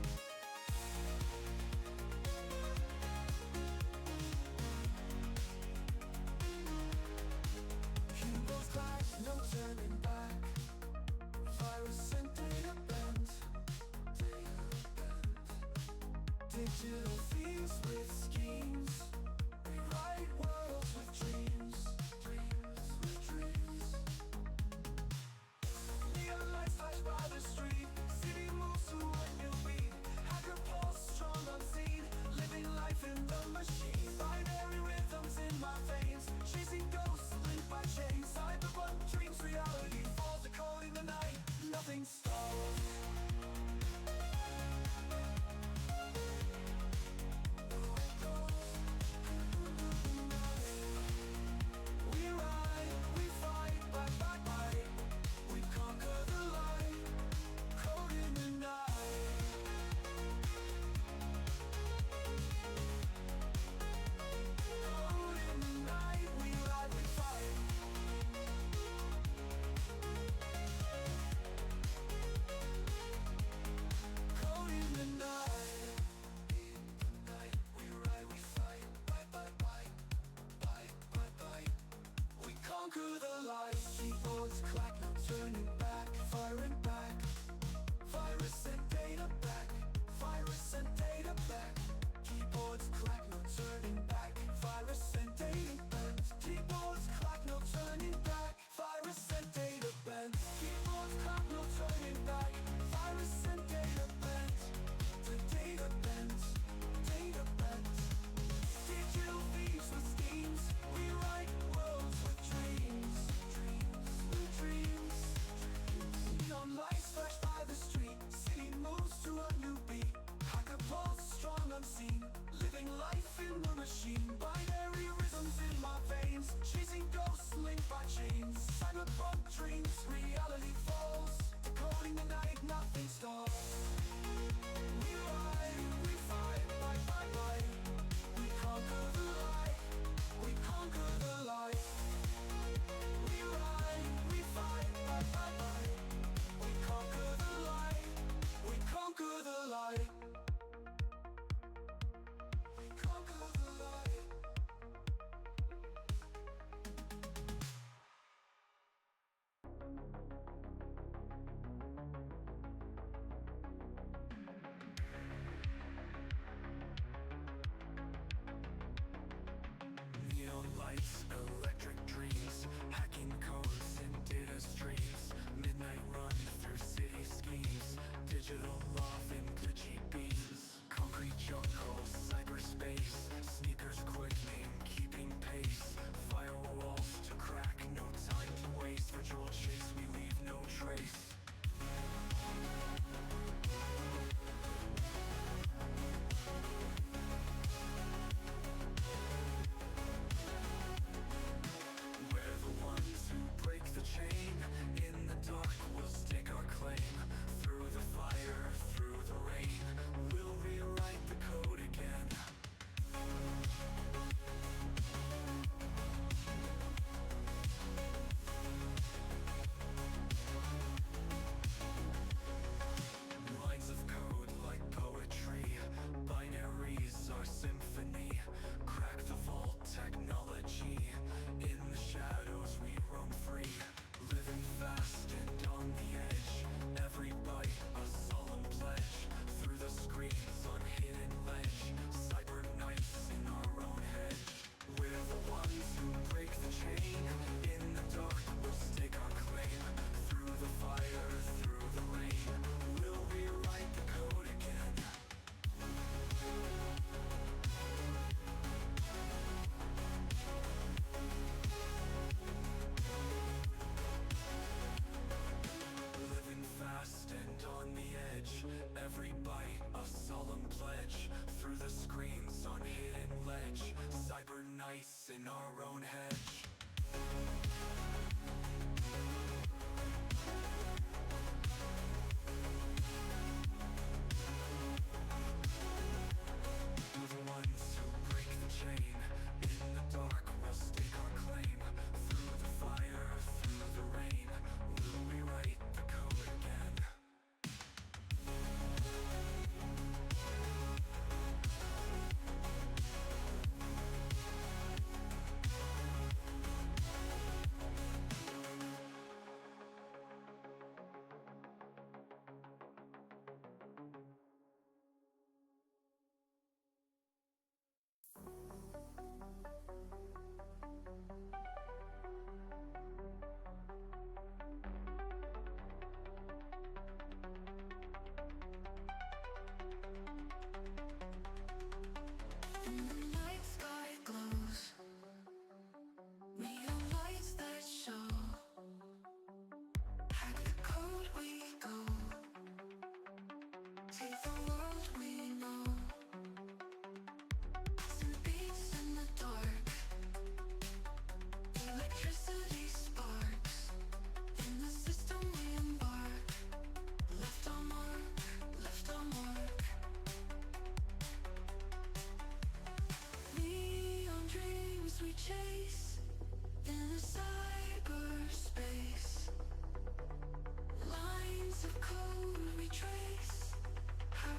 Cubicles clash, no turning back. Virus and data bent. Digital thieves with schemes. Rewrite worlds with dreams. Neon lights flash by the street. City moves to a new beat. Hacker pulse strong unseen. Living life in the machine. Binary rhythms in my veins. Chasing ghosts linked by chains. Cyberpunk dreams, reality falls. A code in the night. Nothing stalls. We ride, we fight, we conquer the light. Code in the night. Code in the night, we ride, we fight. Code in the night. We ride, we fight. We conquer the light. Keyboards clack, no turning back. Firing back. Virus and data back. Virus and data back. Keyboards clack, no turning back. Virus and data bent. Keyboards clack, no turning back. Virus and data bent. Keyboards clack, no turning back. Virus and data bent. The data bent. Data bent. Digital thieves with schemes. We write worlds with dreams. Neon lights flash by the street. City moves to a new beat. Hacker pulse strong unseen. Living life in the machine. Binary rhythms in my veins. Chasing ghosts linked by chains. Cyberpunk dreams, reality falls. Decoding the night. won't stop. We ride, we fight, fight, fight, fight. We conquer the light, we conquer the light. We ride, we fight, fight, fight, fight. We conquer the light, we conquer the light. We conquer the light. Neon lights, electric dreams, hacking codes and data streams. Midnight run through city schemes, digital love and glitchy beams. Concrete jungle, cyberspace, sneakers quickening, keeping pace. Firewalls to crack, no time to waste. Virtual chase, we leave no trace. We're the ones who break the chain. In the dark, we'll stake our claim. Through the fire, through the rain, we'll rewrite the code again. Lines of code like poetry, binaries are symphony. Crack the vault technology, in the shadows we roam free. Living fast and on the edge, every bite a solemn pledge. Through the screens on hidden ledge, cyber knights in our own hedge. We're the ones who break the chain. In the dark we'll stake our claim. Through the fire, through the rain, we'll rewrite the code again. Living fast and on the edge, every bite a solemn pledge. Through the screens on hidden ledge, cyber knights in our own hedge. We're the ones who break the chain. In the dark we'll stake our claim. Through the fire, through the rain, we'll rewrite the code again. And the night sky glows, neon lights that show. Hack the code, we go. Take the world we know. Some beats in the dark, electricity sparks. In the system we embark. Left our mark, left our mark. Neon dreams we chase in the cyberspace. Lines of code we trace. How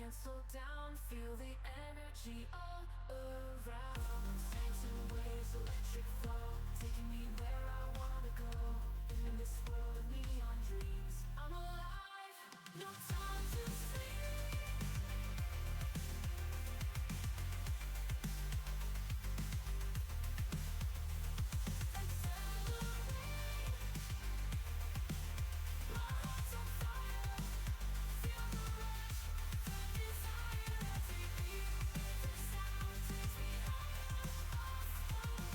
can't slow down, feel the energy all around. Saints and waves, electric flow, taking me where I wanna go. In this world of neon dreams, I'm alive, no time to sleep. Accelerate, my heart's on fire. Feel the rush, the desire, every beat, every sound takes me higher, off the ground.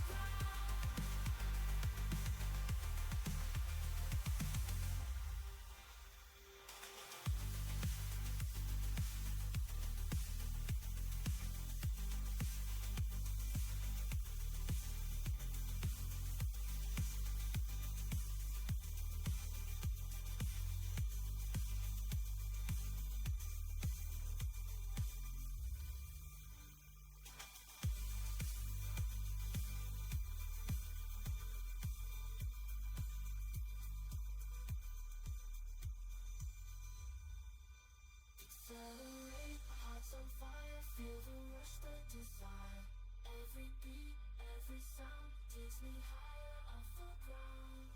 Accelerate, my heart's on fire, feel the rush, the desire. Every beat, every sound takes me higher off the ground.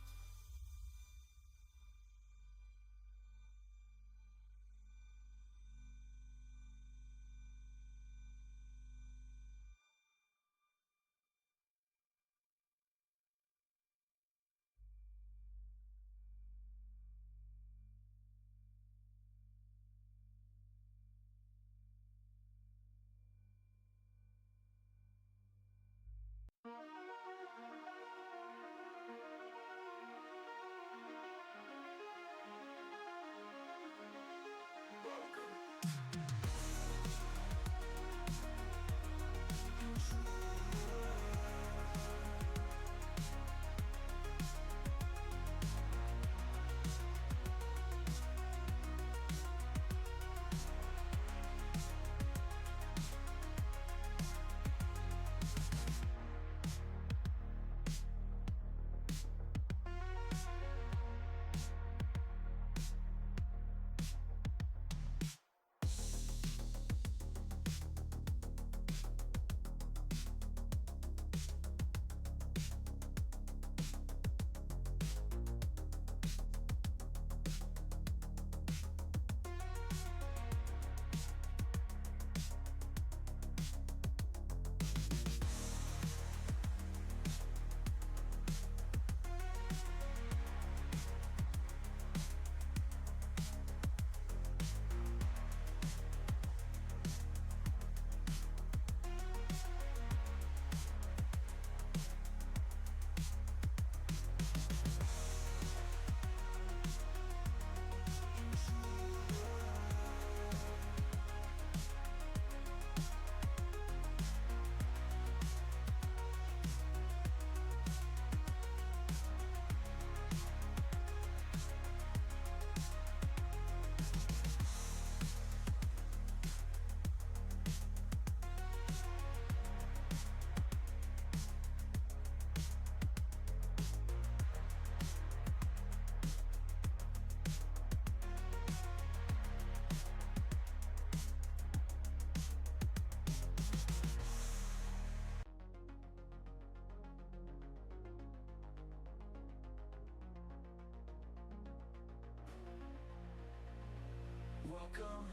Welcome,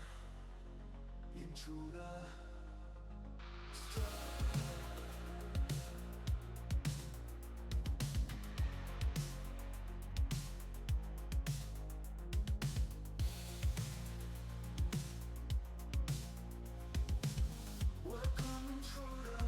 Intruder. Welcome, Intruder.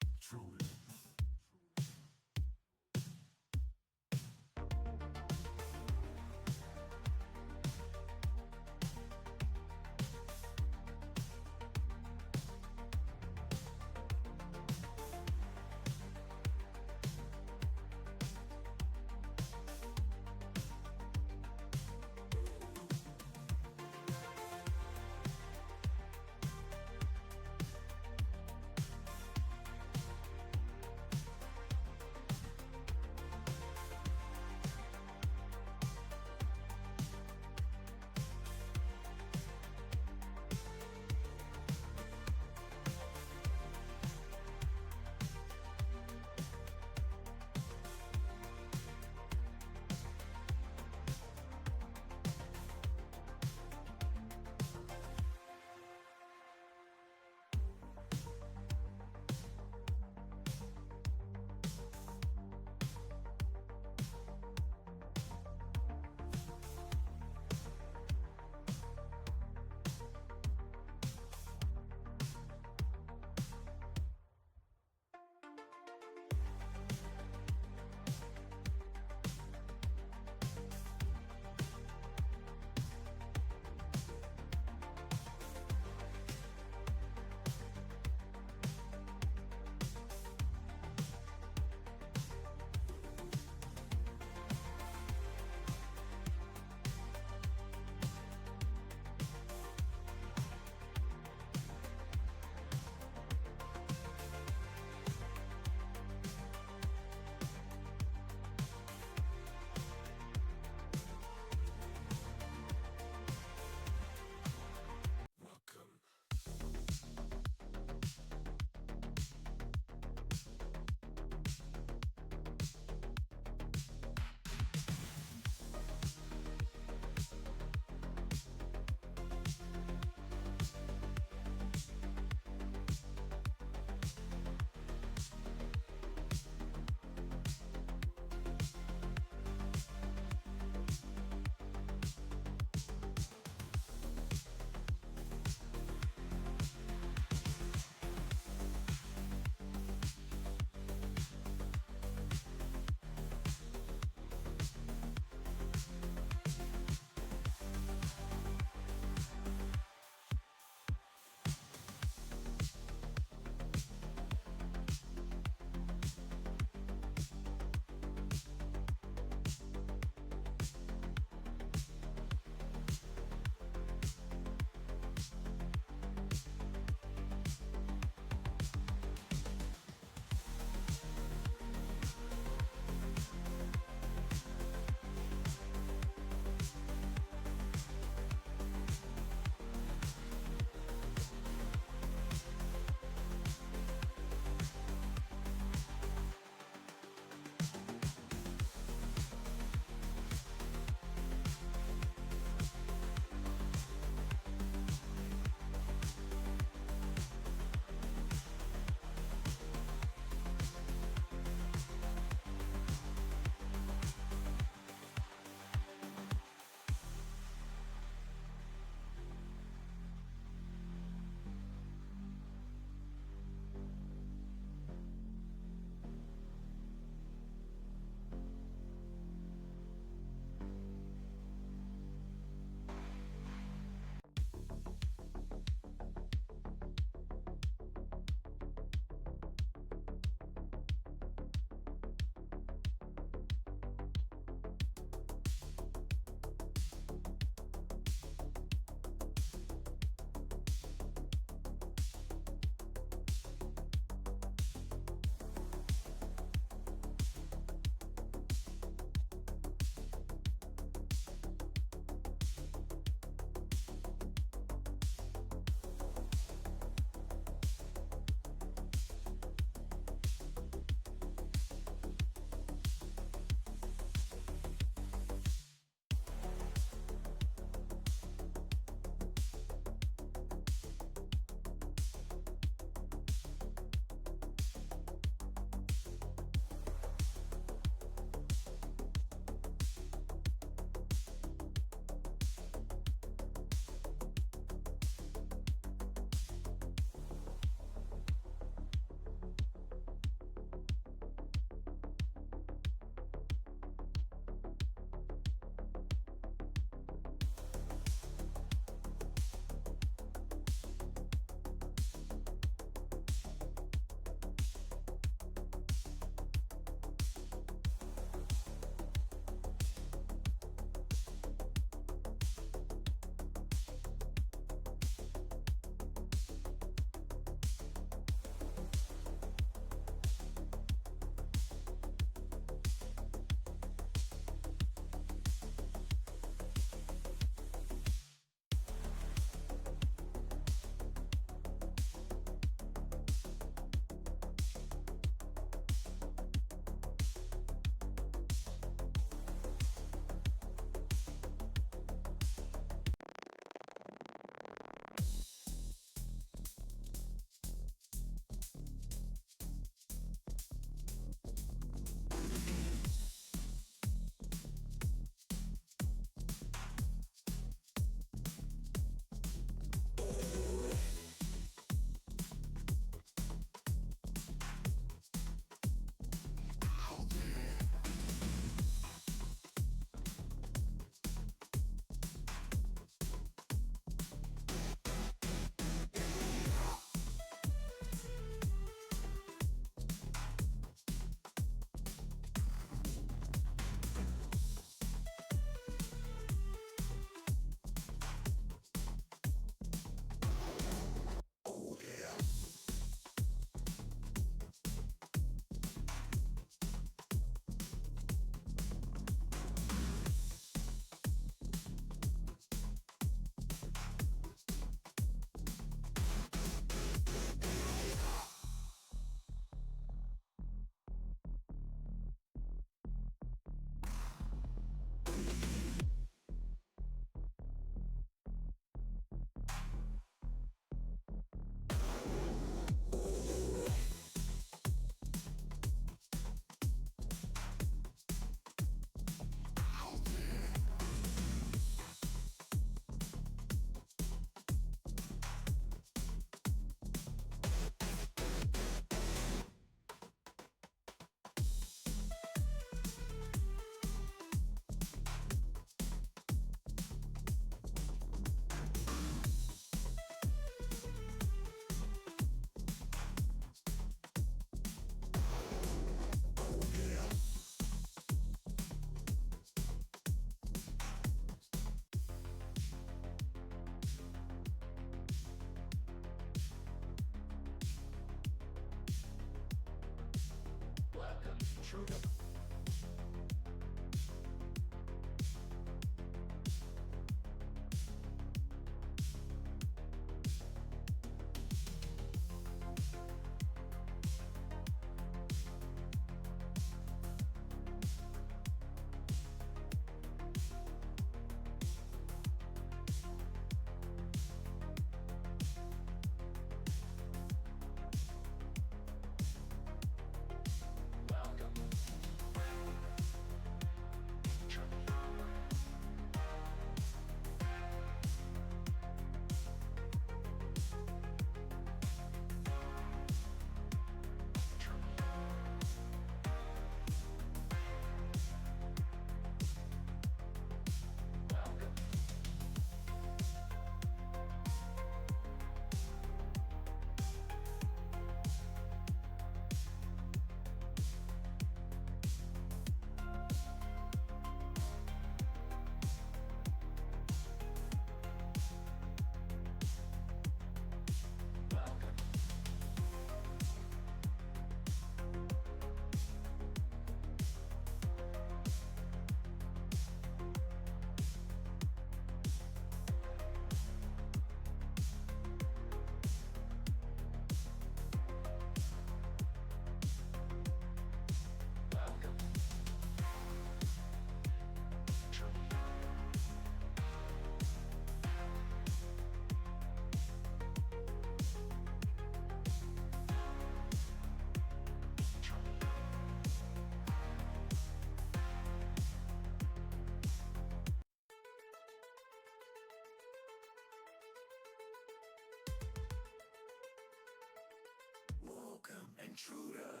Intruder.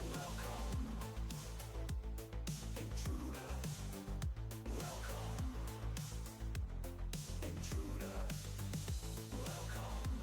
Welcome, Intruder. Welcome,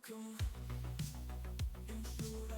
welcome, Intruder.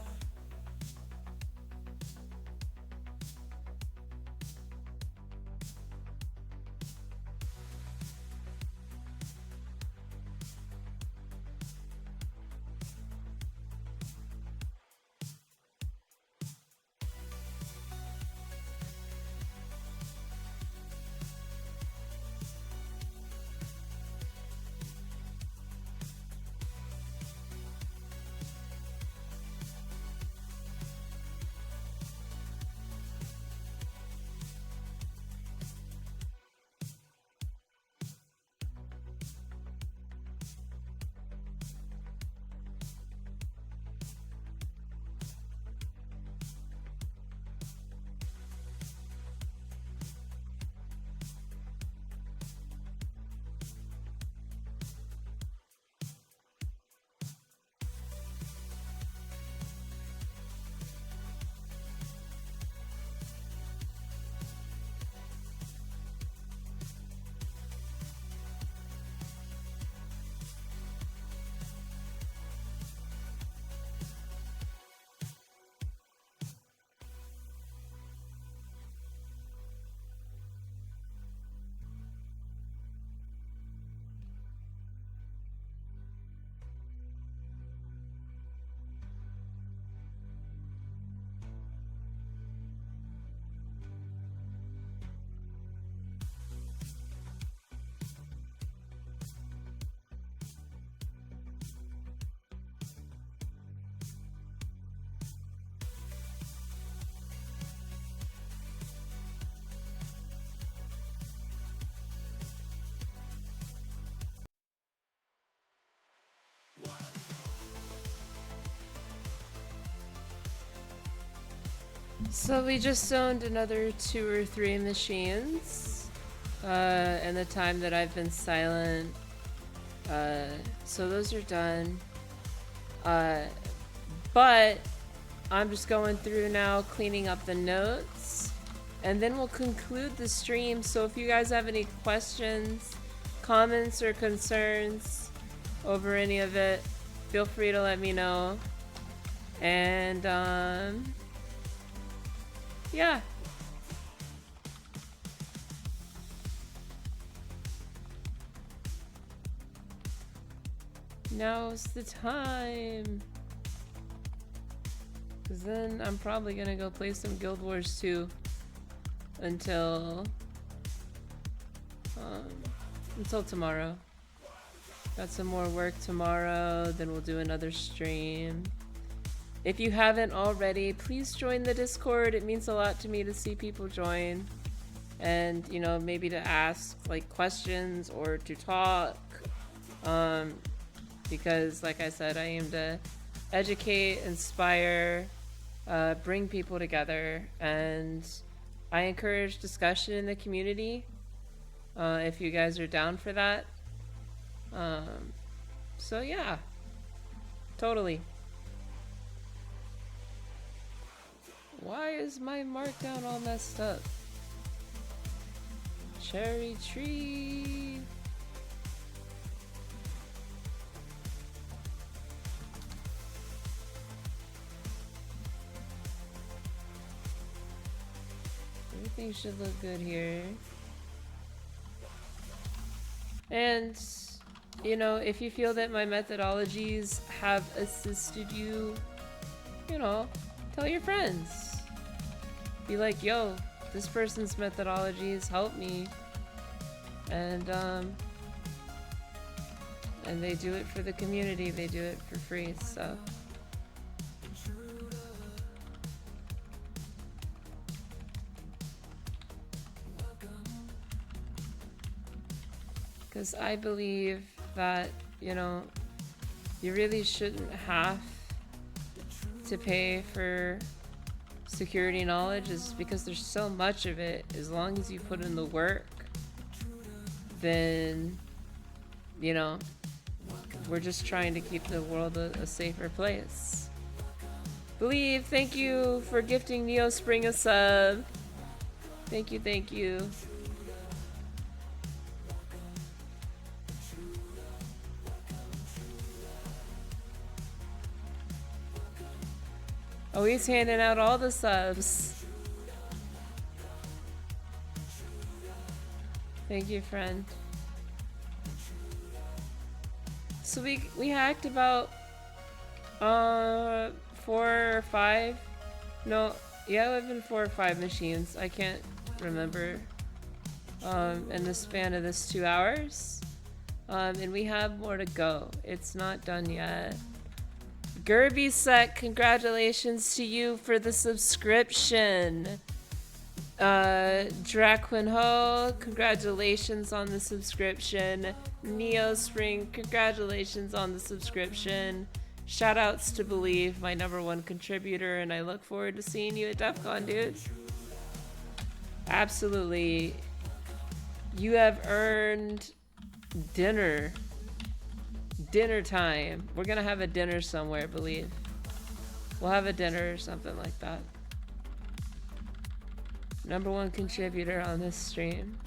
So we just owned another 2 or 3 machines in the time that I've been silent. So those are done. But I'm just going through now, cleaning up the notes, and then we'll conclude the stream. So if you guys have any questions, comments, or concerns over any of it, feel free to let me know. And yeah. Now's the time. Cause then I'm probably gonna go play some Guild Wars 2 until tomorrow. Got some more work tomorrow, then we'll do another stream. If you haven't already, please join the Discord. It means a lot to me to see people join. And, you know, maybe to ask, like, questions or to talk. Because, like I said, I aim to educate, inspire, bring people together. And I encourage discussion in the community, if you guys are down for that. So, yeah. Totally. Why is my markdown all messed up? Cherry tree. Everything should look good here. And, you know, if you feel that my methodologies have assisted you, you know, tell your friends. Be like, yo, this person's methodologies help me. And they do it for the community, they do it for free, so. Because I believe that, you know, you really shouldn't have to pay for security knowledge, is because there's so much of it. As long as you put in the work, then, you know, we're just trying to keep the world a safer place. Believe, thank you for gifting Neospring a sub. Thank you, thank you. Oh, he's handing out all the subs. Thank you, friend. So we hacked about 4 or 5. No, yeah, it have been 4 or 5 machines. I can't remember. In the span of this 2 hours. And we have more to go. It's not done yet. Gerby Sec, congratulations to you for the subscription. Draquin Ho, congratulations on the subscription. Neo Spring, congratulations on the subscription. Shout outs to Believe, my #1 contributor, and I look forward to seeing you at DEF CON, dude. Absolutely. You have earned dinner. Dinner time. We're gonna have a dinner somewhere, Believe. We'll have a dinner or something like that. #1 contributor on this stream.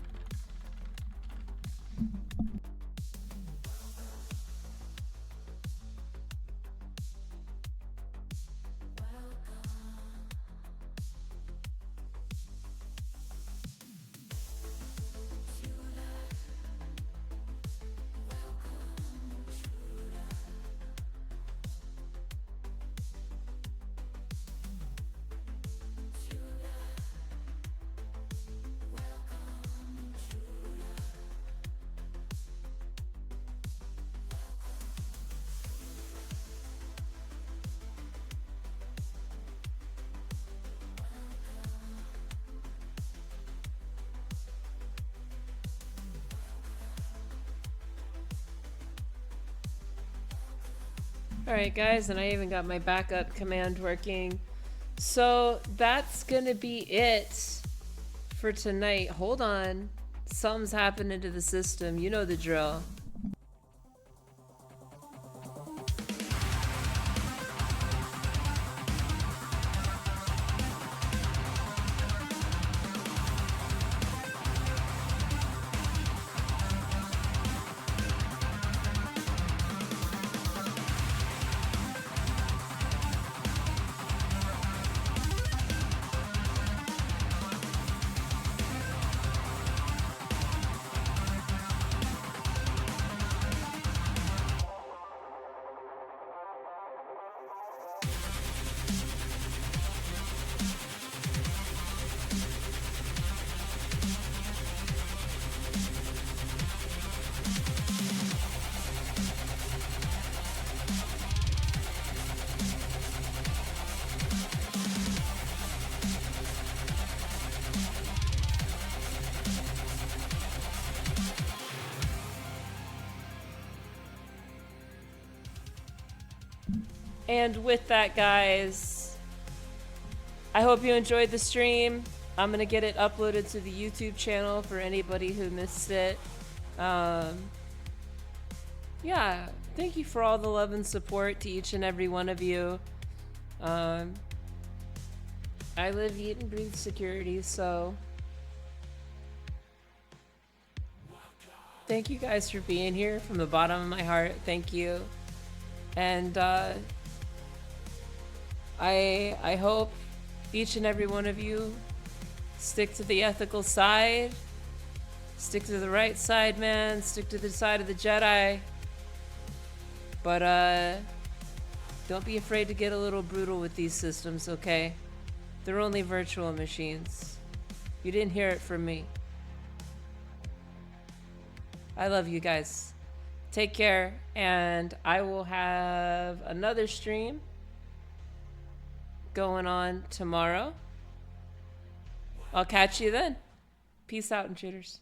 Alright guys, and I even got my backup command working. So that's gonna be it for tonight. Hold on. Something's happening to the system. You know the drill. And with that, guys, I hope you enjoyed the stream. I'm gonna get it uploaded to the YouTube channel for anybody who missed it. Yeah, thank you for all the love and support to each and every one of you. I live, eat, and breathe security, so thank you guys for being here from the bottom of my heart. Thank you. And I hope each and every one of you stick to the ethical side, stick to the right side, man, stick to the side of the Jedi. But don't be afraid to get a little brutal with these systems, okay? They're only virtual machines. You didn't hear it from me. I love you guys. Take care, and I will have another stream going on tomorrow. I'll catch you then. Peace out, intruders.